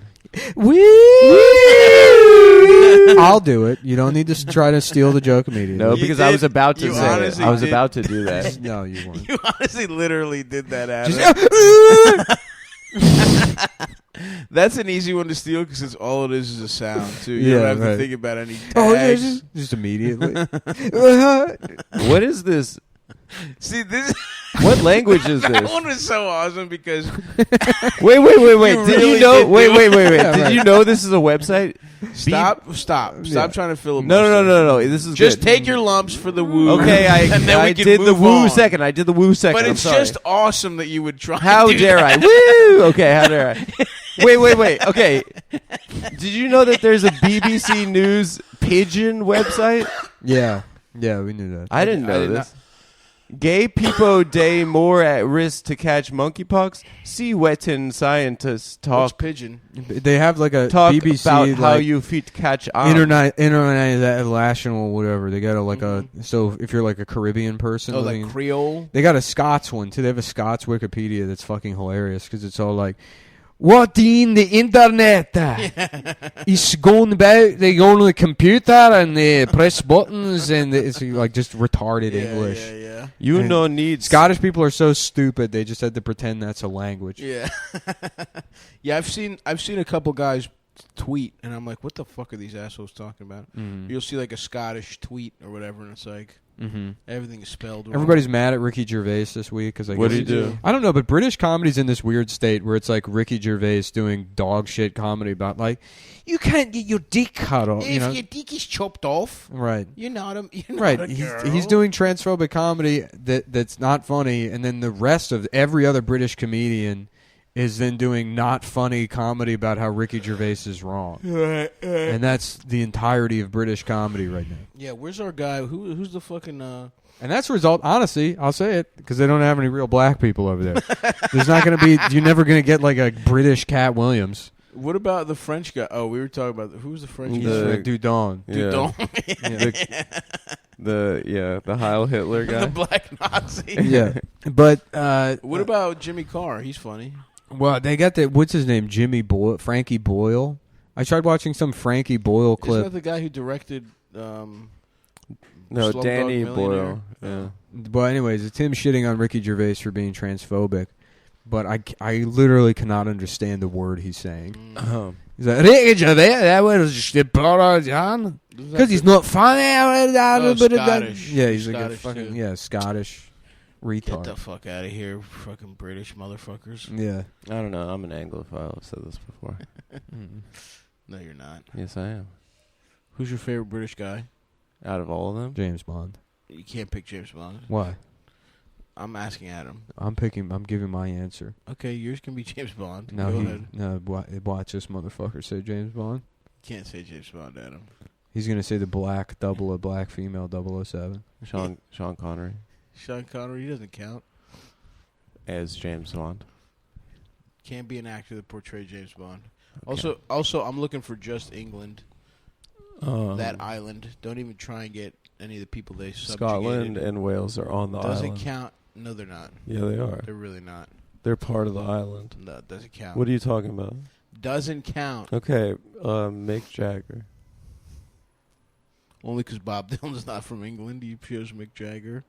I'll do it. You don't need to try to steal the joke immediately. No, because I was about to say it. I was about to do that. No, you weren't. You honestly literally did that, Adam. That's an easy one to steal because it's all it is a sound, too. You don't have to think about any tags. Just immediately. What is this? See, this. What language is this? That one was so awesome because. Wait. Did you know? Wait. Did you know this is a website? Stop trying to fill them. No. This is just good. take your lumps for the woo. Okay, I did the woo second. But it's just awesome that you would try. How dare I? Woo! Okay, how dare I? Wait. Okay. Did you know that there's a BBC News Pigeon website? Yeah, we knew that. I didn't know this. Gay people day more at risk to catch monkeypox. See Wetton scientists talk. What's pigeon? They have like a talk BBC about like how you fit catch international whatever. They got a so if you're like a Caribbean person, like Creole. They got a Scots one too. They have a Scots Wikipedia that's fucking hilarious because it's all like. What in the internet? He's going about. They go on the computer and they press buttons and it's like just retarded English. Yeah. You no need. Scottish people are so stupid. They just had to pretend that's a language. Yeah. Yeah. I've seen a couple guys tweet and I'm like, what the fuck are these assholes talking about? You'll see like a Scottish tweet or whatever and it's like. Everything is spelled wrong. Everybody's mad at Ricky Gervais this week because what did he do? I don't know, but British comedy's in this weird state where it's like Ricky Gervais doing dog shit comedy about like you can't get your dick cut off. If your dick is chopped off, right? You're not a girl. He's doing transphobic comedy that's not funny, and then the rest of every other British comedian is then doing not funny comedy about how Ricky Gervais is wrong. And that's the entirety of British comedy right now. Yeah, where's our guy? Who's the fucking... And that's the result, honestly, I'll say it, because they don't have any real black people over there. There's not going to be... You're never going to get like a British Cat Williams. What about the French guy? Oh, we were talking about... Who's the French guy? Dudon. Dudon. The Heil Hitler guy. The black Nazi. Yeah. But... what about Jimmy Carr? He's funny. Well, they got the what's his name, Frankie Boyle. I tried watching some Frankie Boyle clip. Isn't that the guy who directed? No, Danny Boyle. Yeah. But anyways, it's him shitting on Ricky Gervais for being transphobic. But I literally cannot understand the word he's saying. He's like Ricky Gervais, that was John, because he's not funny. Scottish. Yeah, he's like Scottish a fucking too. Scottish. Retard. Get the fuck out of here, fucking British motherfuckers. Yeah. I don't know. I'm an Anglophile. I've said this before. No, you're not. Yes, I am. Who's your favorite British guy? Out of all of them? James Bond. You can't pick James Bond. Why? I'm asking Adam. I'm giving my answer. Okay, yours can be James Bond. No, Go ahead. watch this motherfucker say James Bond. Can't say James Bond, Adam. He's gonna say the black female 007. Sean Connery Sean Connery, he doesn't count. as James Bond. Can't be an actor that portrays James Bond. Also, I'm looking for just England. That island. Don't even try and get any of the people they subjugated. Scotland and Wales are on the Doesn't island. count. No, they're not. Yeah, they are. They're really not. They're part of the island. No, it doesn't count. What are you talking about? Doesn't count. Okay, Mick Jagger. Only because Bob Dylan's not from England. You chose Mick Jagger.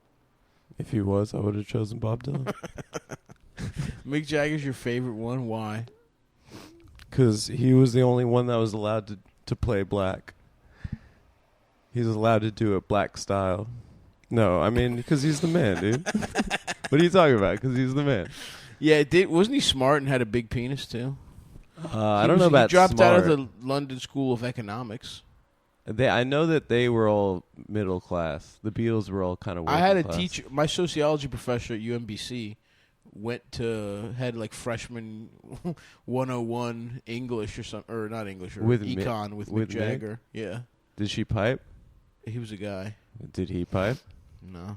If he was, I would have chosen Bob Dylan. Mick Jagger's your favorite one. Why? Because he was the only one that was allowed to play black. He's allowed to do it black style. No, I mean, because he's the man, dude. What are you talking about? Because he's the man. Yeah, wasn't he smart and had a big penis, too? I don't know about He dropped smart. out of the London School of Economics. I know that they were all middle class. The Beatles were all kind of working I had a class. teacher, my sociology professor at UMBC, had like freshman 101 English or something, or not English, or With econ with Mick Jagger. Yeah. Did she pipe? He was a guy. Did he pipe? No.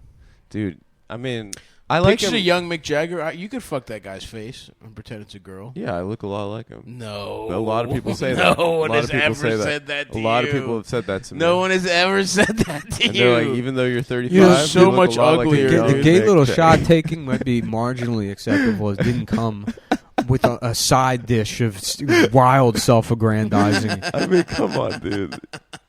Dude, I mean, I like Picture him. a young Mick Jagger. You could fuck that guy's face and pretend it's a girl. Yeah, I look a lot like him. No. A lot of people say that. No one a lot has of people ever say that. said that to A lot you. of people have said that to me. No one has ever said that to and you. they're like, even though you're 35, You're so you look much a lot like a uglier, young The dude. gay Mick little Jagger. shot taking might be marginally acceptable. It didn't come with a side dish of wild self-aggrandizing. I mean, come on, dude.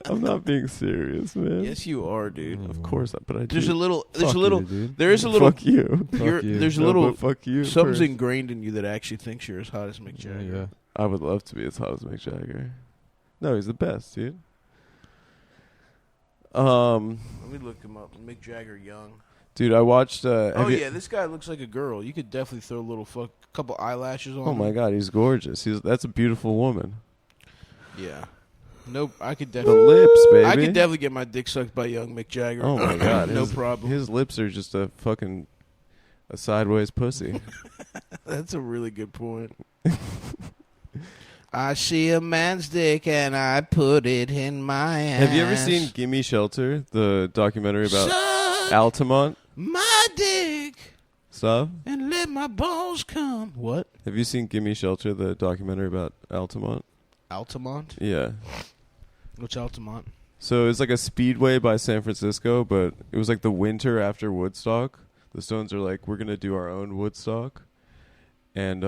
I'm not being serious, man. Yes, you are, dude. Of course, but I do. There's a little. Fuck you, dude. There is a little. Fuck you. There's a No, little. but fuck you. Something's first. ingrained in you that actually thinks you're as hot as Mick Jagger. Yeah. I would love to be as hot as Mick Jagger. No, he's the best, dude. Let me look him up. Mick Jagger young. Dude, I watched. Yeah, this guy looks like a girl. You could definitely throw a little couple eyelashes on. Oh my God, he's gorgeous. That's a beautiful woman. Yeah. Nope. I could The definitely. lips, baby. I could definitely get my dick sucked by young Mick Jagger. Oh my God, No his, problem. His lips are just a sideways pussy. That's a really good point. I see a man's dick and I put it in my ass. Have you ever seen Gimme Shelter, the documentary about Suck Altamont my dick stuff? and let my balls come. What? Have you seen Gimme Shelter, the documentary about Altamont? Altamont? Yeah. What's Altamont? So it's like a speedway by San Francisco, but it was like the winter after Woodstock. The Stones are like, we're going to do our own Woodstock. And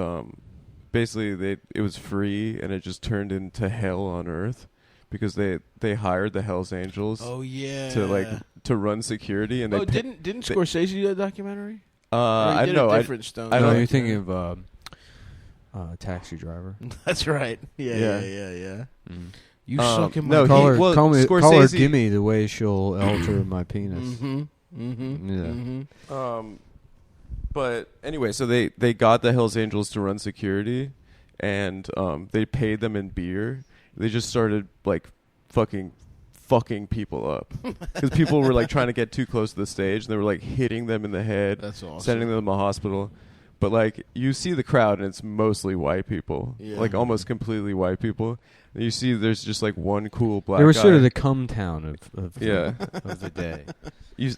basically it was free, and it just turned into hell on earth because they hired the Hells Angels Oh yeah. to run security. And didn't Scorsese do that documentary? I did know. a different Stones. I No, don't- you're thinking of Taxi Driver. That's right. Yeah. You suck in my no, dick. Call her, well, call her Scorsese- Gimme the way she'll alter my penis. Yeah. But anyway, so they got the Hells Angels to run security, and they paid them in beer. They just started like fucking people up because people were like trying to get too close to the stage, and they were like hitting them in the head, That's awesome. sending them to the hospital. But like you see the crowd, and it's mostly white people, Yeah. like almost completely white people. And you see there's just like one cool black They were guy. sort of the CumTowb of Yeah. of the day.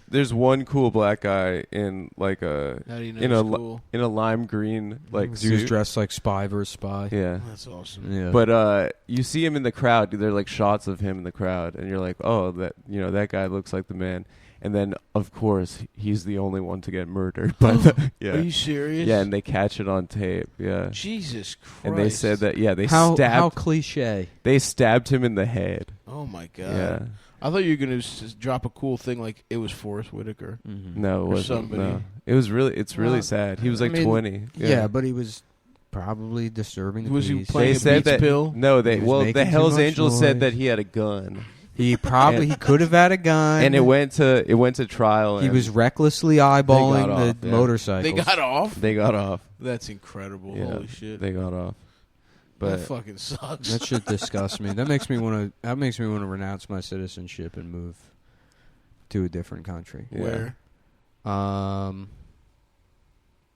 There's one cool black guy in like a How do you know in it's a cool? in a lime green like He was suit. dressed like Spy vs. Spy. Yeah. That's awesome. Yeah. But you see him in the crowd. There are like shots of him in the crowd, and you're like, oh, that guy looks like the man. And then of course he's the only one to get murdered. But yeah, Are you serious? yeah, and they catch it on tape. Yeah, Jesus Christ. and they said that they how stabbed cliche. they stabbed him in the head. Oh my God. Yeah, I thought you were gonna drop a cool thing like it was Forrest Whitaker. no, it Or wasn't. somebody. No, it was really. It's really Well, sad. He was I like mean, 20. Yeah, but he was probably disturbing the Was he peace. playing They a said Beats that pill? no, He was the making too Hells much Angels said noise. that he had a gun, He could have had a gun, and it went to trial. He and was recklessly eyeballing off, the yeah. motorcycles. They got off? They got off. That's incredible. Yeah, Holy shit. They got off. That But fucking sucks. That shit disgusts me. That makes me want to renounce my citizenship and move to a different country. yeah. Where? Um,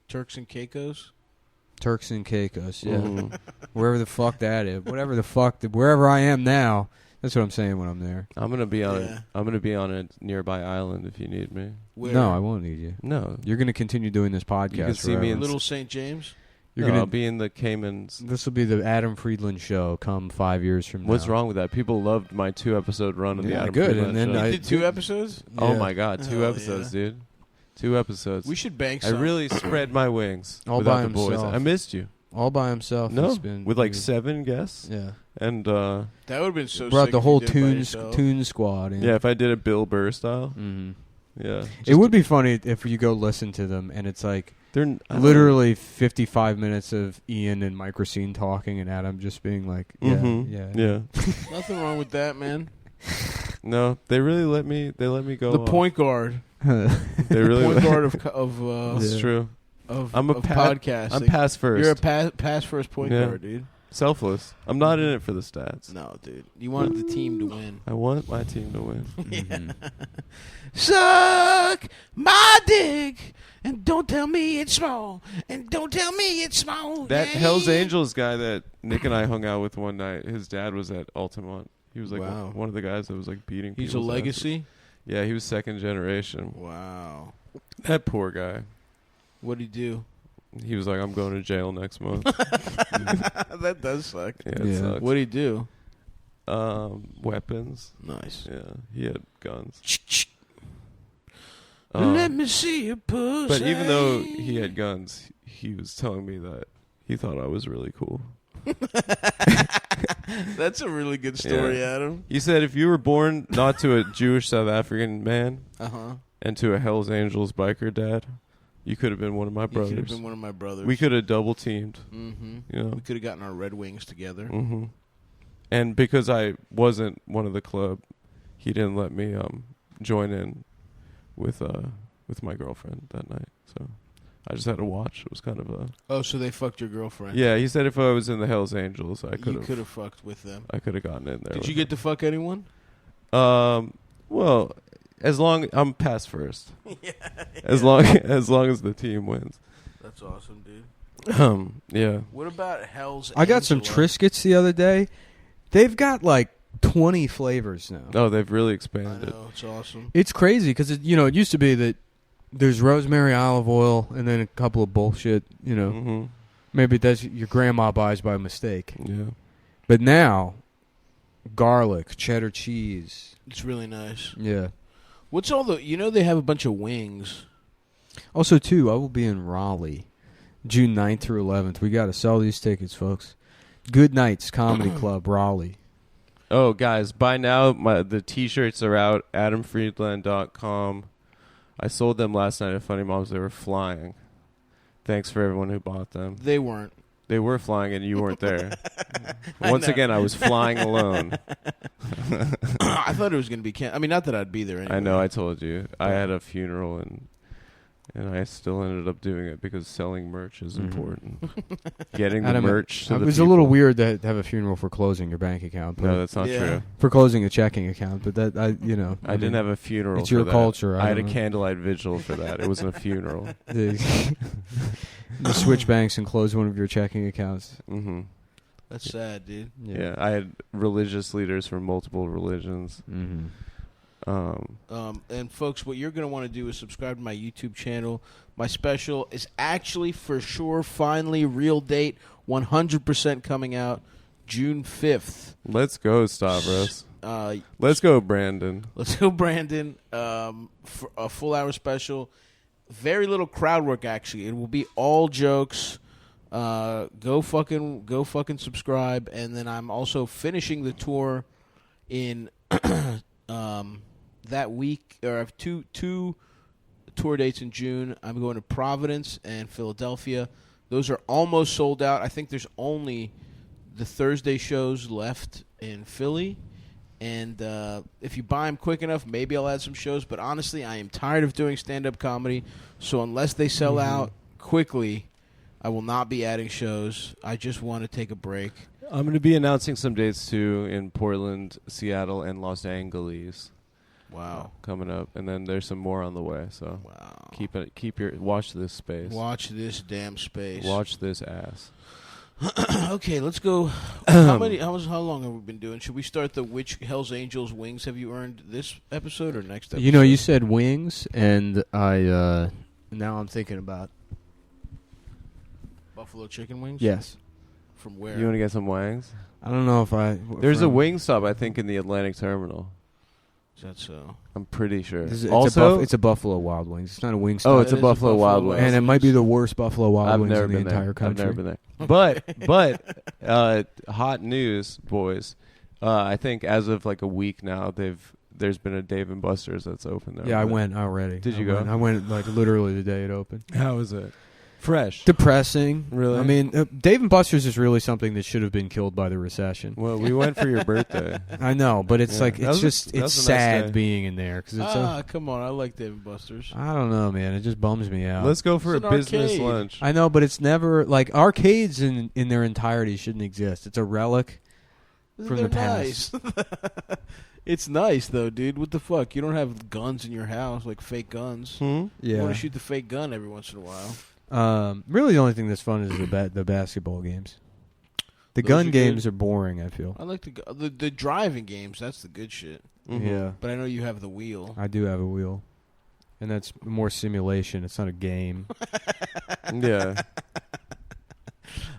Turks and Caicos? Turks and Caicos, wherever the fuck that is, wherever I am now. That's what I'm saying when I'm there. I'm gonna be on it. I'm gonna be on a nearby island if you need me. Where? No, I won't need you. No, you're gonna continue doing this podcast. You can see me in Little St. James. I'll be in the Caymans. This will be the Adam Friedland show. Come 5 years from now. What's wrong with that? People loved my 2-episode run of the Adam good. Friedland And then show. You did 2 episodes? Oh my god, 2 episodes, dude. 2 episodes. We should bank I some. really spread my wings all without by the boys. himself. I missed you. All by himself. No, It's been with like weird. 7 guests. Yeah. And that would have been so brought sick the if whole you did it by yourself. Toon squad in. yeah, if I did a Bill Burr style. Mm-hmm. Yeah. It would be funny if you go listen to them and it's like they're literally 55 minutes of Ian and Mike Racine talking and Adam just being like, yeah. Nothing wrong with that, man. No, they really let me go. The point guard. They really point guard of That's true. I'm a podcast. I'm pass first. You're a pass first point guard, dude. Selfless. I'm not in it for the stats. No, dude. You wanted the team to win. I want my team to win. Mm-hmm. Suck my dick and don't tell me it's small. And don't tell me it's small. That Hell's Angels guy that Nick and I hung out with one night, his dad was at Altamont. He was like one of the guys that was like beating people. He's a legacy? Yeah, he was 2nd generation. Wow. That poor guy. What'd he do? He was like, I'm going to jail next month. That does suck. Yeah, it sucks. What'd he do? Weapons. Nice. Yeah, he had guns. Let me see your pussy. But even though he had guns, he was telling me that he thought I was really cool. That's a really good story, Adam. He said if you were born not to a Jewish South African man and to a Hell's Angels biker dad, you could have been one of my brothers. You could have been one of my brothers. We could have double teamed. Mm-hmm. You know? We could have gotten our Red Wings together. Mm-hmm. And because I wasn't one of the club, he didn't let me join in with my girlfriend that night. So I just had to watch. It was kind of a... Oh, so they fucked your girlfriend. Yeah, he said if I was in the Hells Angels, I could have... You could have fucked with them. I could have gotten in there. Did you get to fuck anyone? Well, as long... I'm pass first. As long as the team wins. That's awesome, dude. Yeah. What about Hell's I got some Angela? Triscuits the other day. They've got like 20 flavors now. Oh, they've really expanded. I know, it's awesome. It's crazy because it used to be that there's rosemary, olive oil, and then a couple of bullshit. Maybe that's your grandma buys by mistake. Yeah. But now, garlic, cheddar cheese. It's really nice. Yeah. What's all the... they have a bunch of wings. Also, too, I will be in Raleigh, June 9th through 11th. We got to sell these tickets, folks. Good Nights Comedy Club, Raleigh. Oh, guys, by now, the T-shirts are out, adamfriedland.com. I sold them last night at Funny Moms. They were flying. Thanks for everyone who bought them. They weren't. They were flying, and you weren't there. Once again, I was flying alone. I thought it was going to be... I mean, not that I'd be there anyway. I know, I told you. I had a funeral, and I still ended up doing it because selling merch is important. Getting the merch to the It was people. a little weird to have a funeral for closing your bank account. No, that's not true. For closing a checking account, but that, I didn't have a funeral It's for your that. culture. I had a candlelight vigil for that. It wasn't a funeral. You switch banks and close one of your checking accounts. Mm-hmm. That's sad, dude. Yeah, I had religious leaders from multiple religions. Mm-hmm. And folks, what you're going to want to do is subscribe to my YouTube channel. My special is actually for sure, finally, real date, 100% coming out June 5th. Let's go, Stavros. Let's go, Brandon. Let's go, Brandon. For a full hour special. Very little crowd work, actually. It will be all jokes. Go fucking subscribe. And then I'm also finishing the tour in that week. Or I have two tour dates in June. I'm going to Providence and Philadelphia. Those are almost sold out. I think there's only the Thursday shows left in Philly. And if you buy them quick enough, maybe I'll add some shows. But honestly, I am tired of doing stand-up comedy. So unless they sell out quickly, I will not be adding shows. I just want to take a break. I'm going to be announcing some dates, too, in Portland, Seattle, and Los Angeles. Wow. Coming up, and then there's some more on the way. So wow. Watch this space. Watch this damn space. Watch this ass. Okay, let's go. How long have we been doing? Should we start the which Hell's Angels wings have you earned this episode or next episode? You know, you said wings, and I now I'm thinking about buffalo chicken wings. Yes. From where? You want to get some wangs? I don't know if I. There's a wing stop, I think, in the Atlantic Terminal. Is that so? I'm pretty sure. It's a Buffalo Wild Wings. It's not a wing stop. Oh, it's a Buffalo Wild Wings. And it might be the worst Buffalo Wild Wings in the entire country. I've never been there. But hot news, boys. I think as of like a week now, there's been a Dave & Buster's that's open there. Yeah, I went already. Did you go? I went like literally the day it opened. How was it? Fresh. Depressing. Really? I mean, Dave & Buster's is really something that should have been killed by the recession. Well, we went for your birthday. I know, but it's like it's sad nice being in there because it's come on, I like Dave & Buster's. I don't know, man. It just bums me out. Let's go for a business arcade. lunch. I know, but it's never like arcades in their entirety shouldn't exist. It's a relic from the past. Nice. It's nice though, dude. What the fuck? You don't have guns in your house, like fake guns. You Yeah. want to shoot the fake gun every once in a while. Really, the only thing that's fun is the basketball games. The Those gun are games good. are boring, I feel. I like the driving games. That's the good shit. Mm-hmm. Yeah, But I know you have the wheel. I do have a wheel, and that's more simulation. It's not a game. Yeah.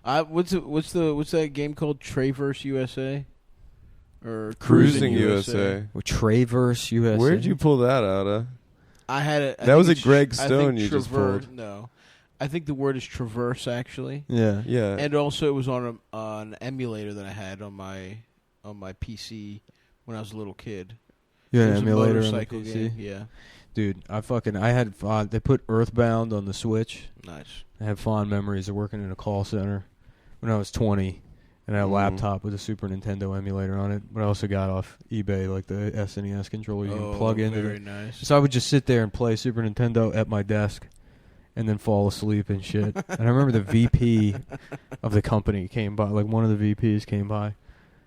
What's that game called? Traverse USA or Cruising USA. Well, Traverse USA. Where'd you pull that out of? I had it. That was a Greg Stone you just pulled. No, I think the word is traverse actually. Yeah. Yeah. And also, it was on an emulator that I had on my PC when I was a little kid. You had It an was a emulator on the motorcycle PC? game. Yeah, Dude, I had they put Earthbound on the Switch. nice. I have fond memories of working in a call center when I was 20, and I had a laptop with a Super Nintendo emulator on it. But I also got off eBay like the SNES controller you can plug into. Very nice. So I would just sit there and play Super Nintendo at my desk, and then fall asleep and shit. And I remember the VP of the company came by, like one of the VPs came by.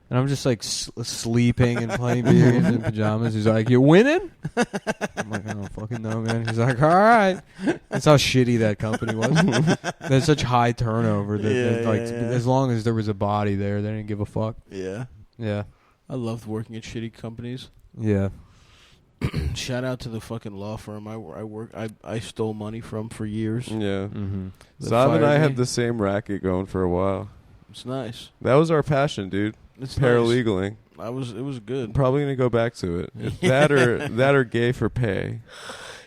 And I'm just like sleeping and playing video games in pajamas. He's like, "You winning?" I'm like, "I don't fucking know, man." He's like, "All right." That's how shitty that company was. There's such high turnover that as long as there was a body there, they didn't give a fuck. Yeah, Yeah, I loved working at shitty companies. yeah. Shout out to the fucking law firm I stole money from for years. Yeah. Mm-hmm. Saab and I fired had me. the same racket going for a while. It's nice. That was our passion, dude. It's Paralegaling. Nice. It was good. Probably gonna go back to it. That or gay for pay.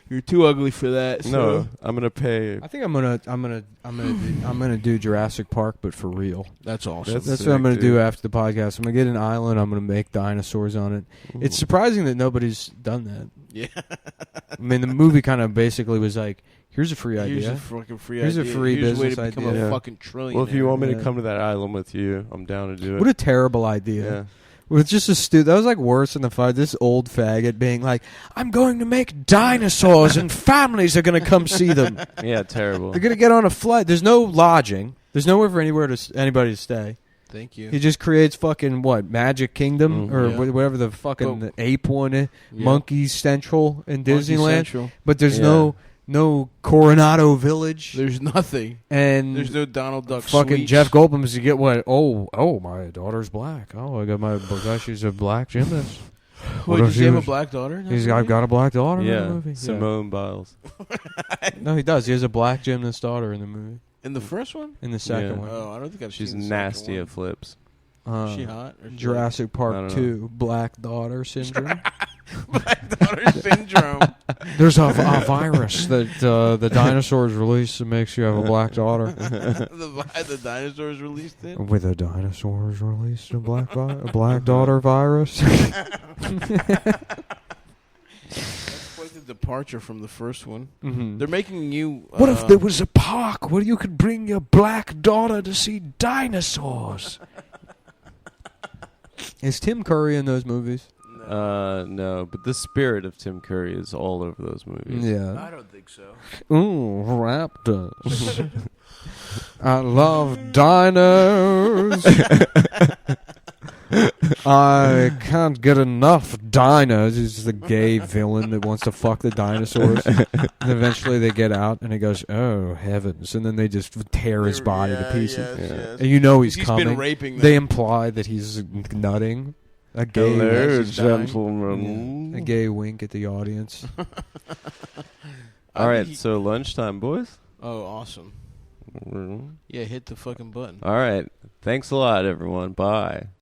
You're too ugly for that. No, I'm gonna pay. I think I'm gonna do Jurassic Park, but for real. That's awesome. That's That's sick, what I'm gonna dude. do after the podcast. I'm gonna get an island. I'm gonna make dinosaurs on it. It's surprising that nobody's done that. Yeah. I mean, the movie kind of basically was like, here's a free idea. Here's a fucking free Here's a idea. free Here's a way business to become idea. a Yeah. fucking trillionaire. Well, if you want me Yeah. to come to that island with you, I'm down to do it. What a terrible idea. Yeah. With just a that was like worse than the fight. This old faggot being like, I'm going to make dinosaurs and families are going to come see them. Yeah, terrible. They're going to get on a flight. There's no lodging. There's nowhere for anybody to stay. Thank you. He just creates fucking Magic Kingdom or Yeah. whatever the fucking But- ape one is. Yeah. Monkey Central in Monkey Disneyland. Central. But there's Yeah. no Coronado Village. There's nothing. And There's no Donald Duck. fucking Suites. Jeff Goldblum's to get what? Oh, my daughter's black. Oh, I got my gosh, she's a black gymnast. Wait, if does he have a was- black daughter? in that I've movie? got a black daughter in the Yeah, movie. Simone Biles. No, he does. He has a black gymnast daughter in the movie. In the first one? In the second Yeah. one, Oh, I don't think I've She's seen the nasty second at flips. Is she hot? Or Jurassic I Park don't know. 2, Black Daughter Syndrome. black daughter syndrome. There's a virus that the dinosaurs release that makes you have a black daughter. the dinosaurs released it. With the dinosaurs released a black daughter virus. That's quite the departure from the first one. Mm-hmm. They're making new. What if there was a park where you could bring your black daughter to see dinosaurs? Is Tim Curry in those movies? No, but the spirit of Tim Curry is all over those movies. Yeah. I don't think so. Ooh, raptors. I love dinos. I can't get enough dinos. He's just a gay villain that wants to fuck the dinosaurs. And eventually they get out, and he goes, "Oh heavens!" And then they just tear his body to pieces. Yes. And you know he's He's coming. been raping them. They imply that he's nutting. A gay, Hello, he's dying. gentlemen. a gay wink at the audience. All right, so lunchtime, boys. Oh, awesome. Yeah, hit the fucking button. All right. Thanks a lot, everyone. Bye.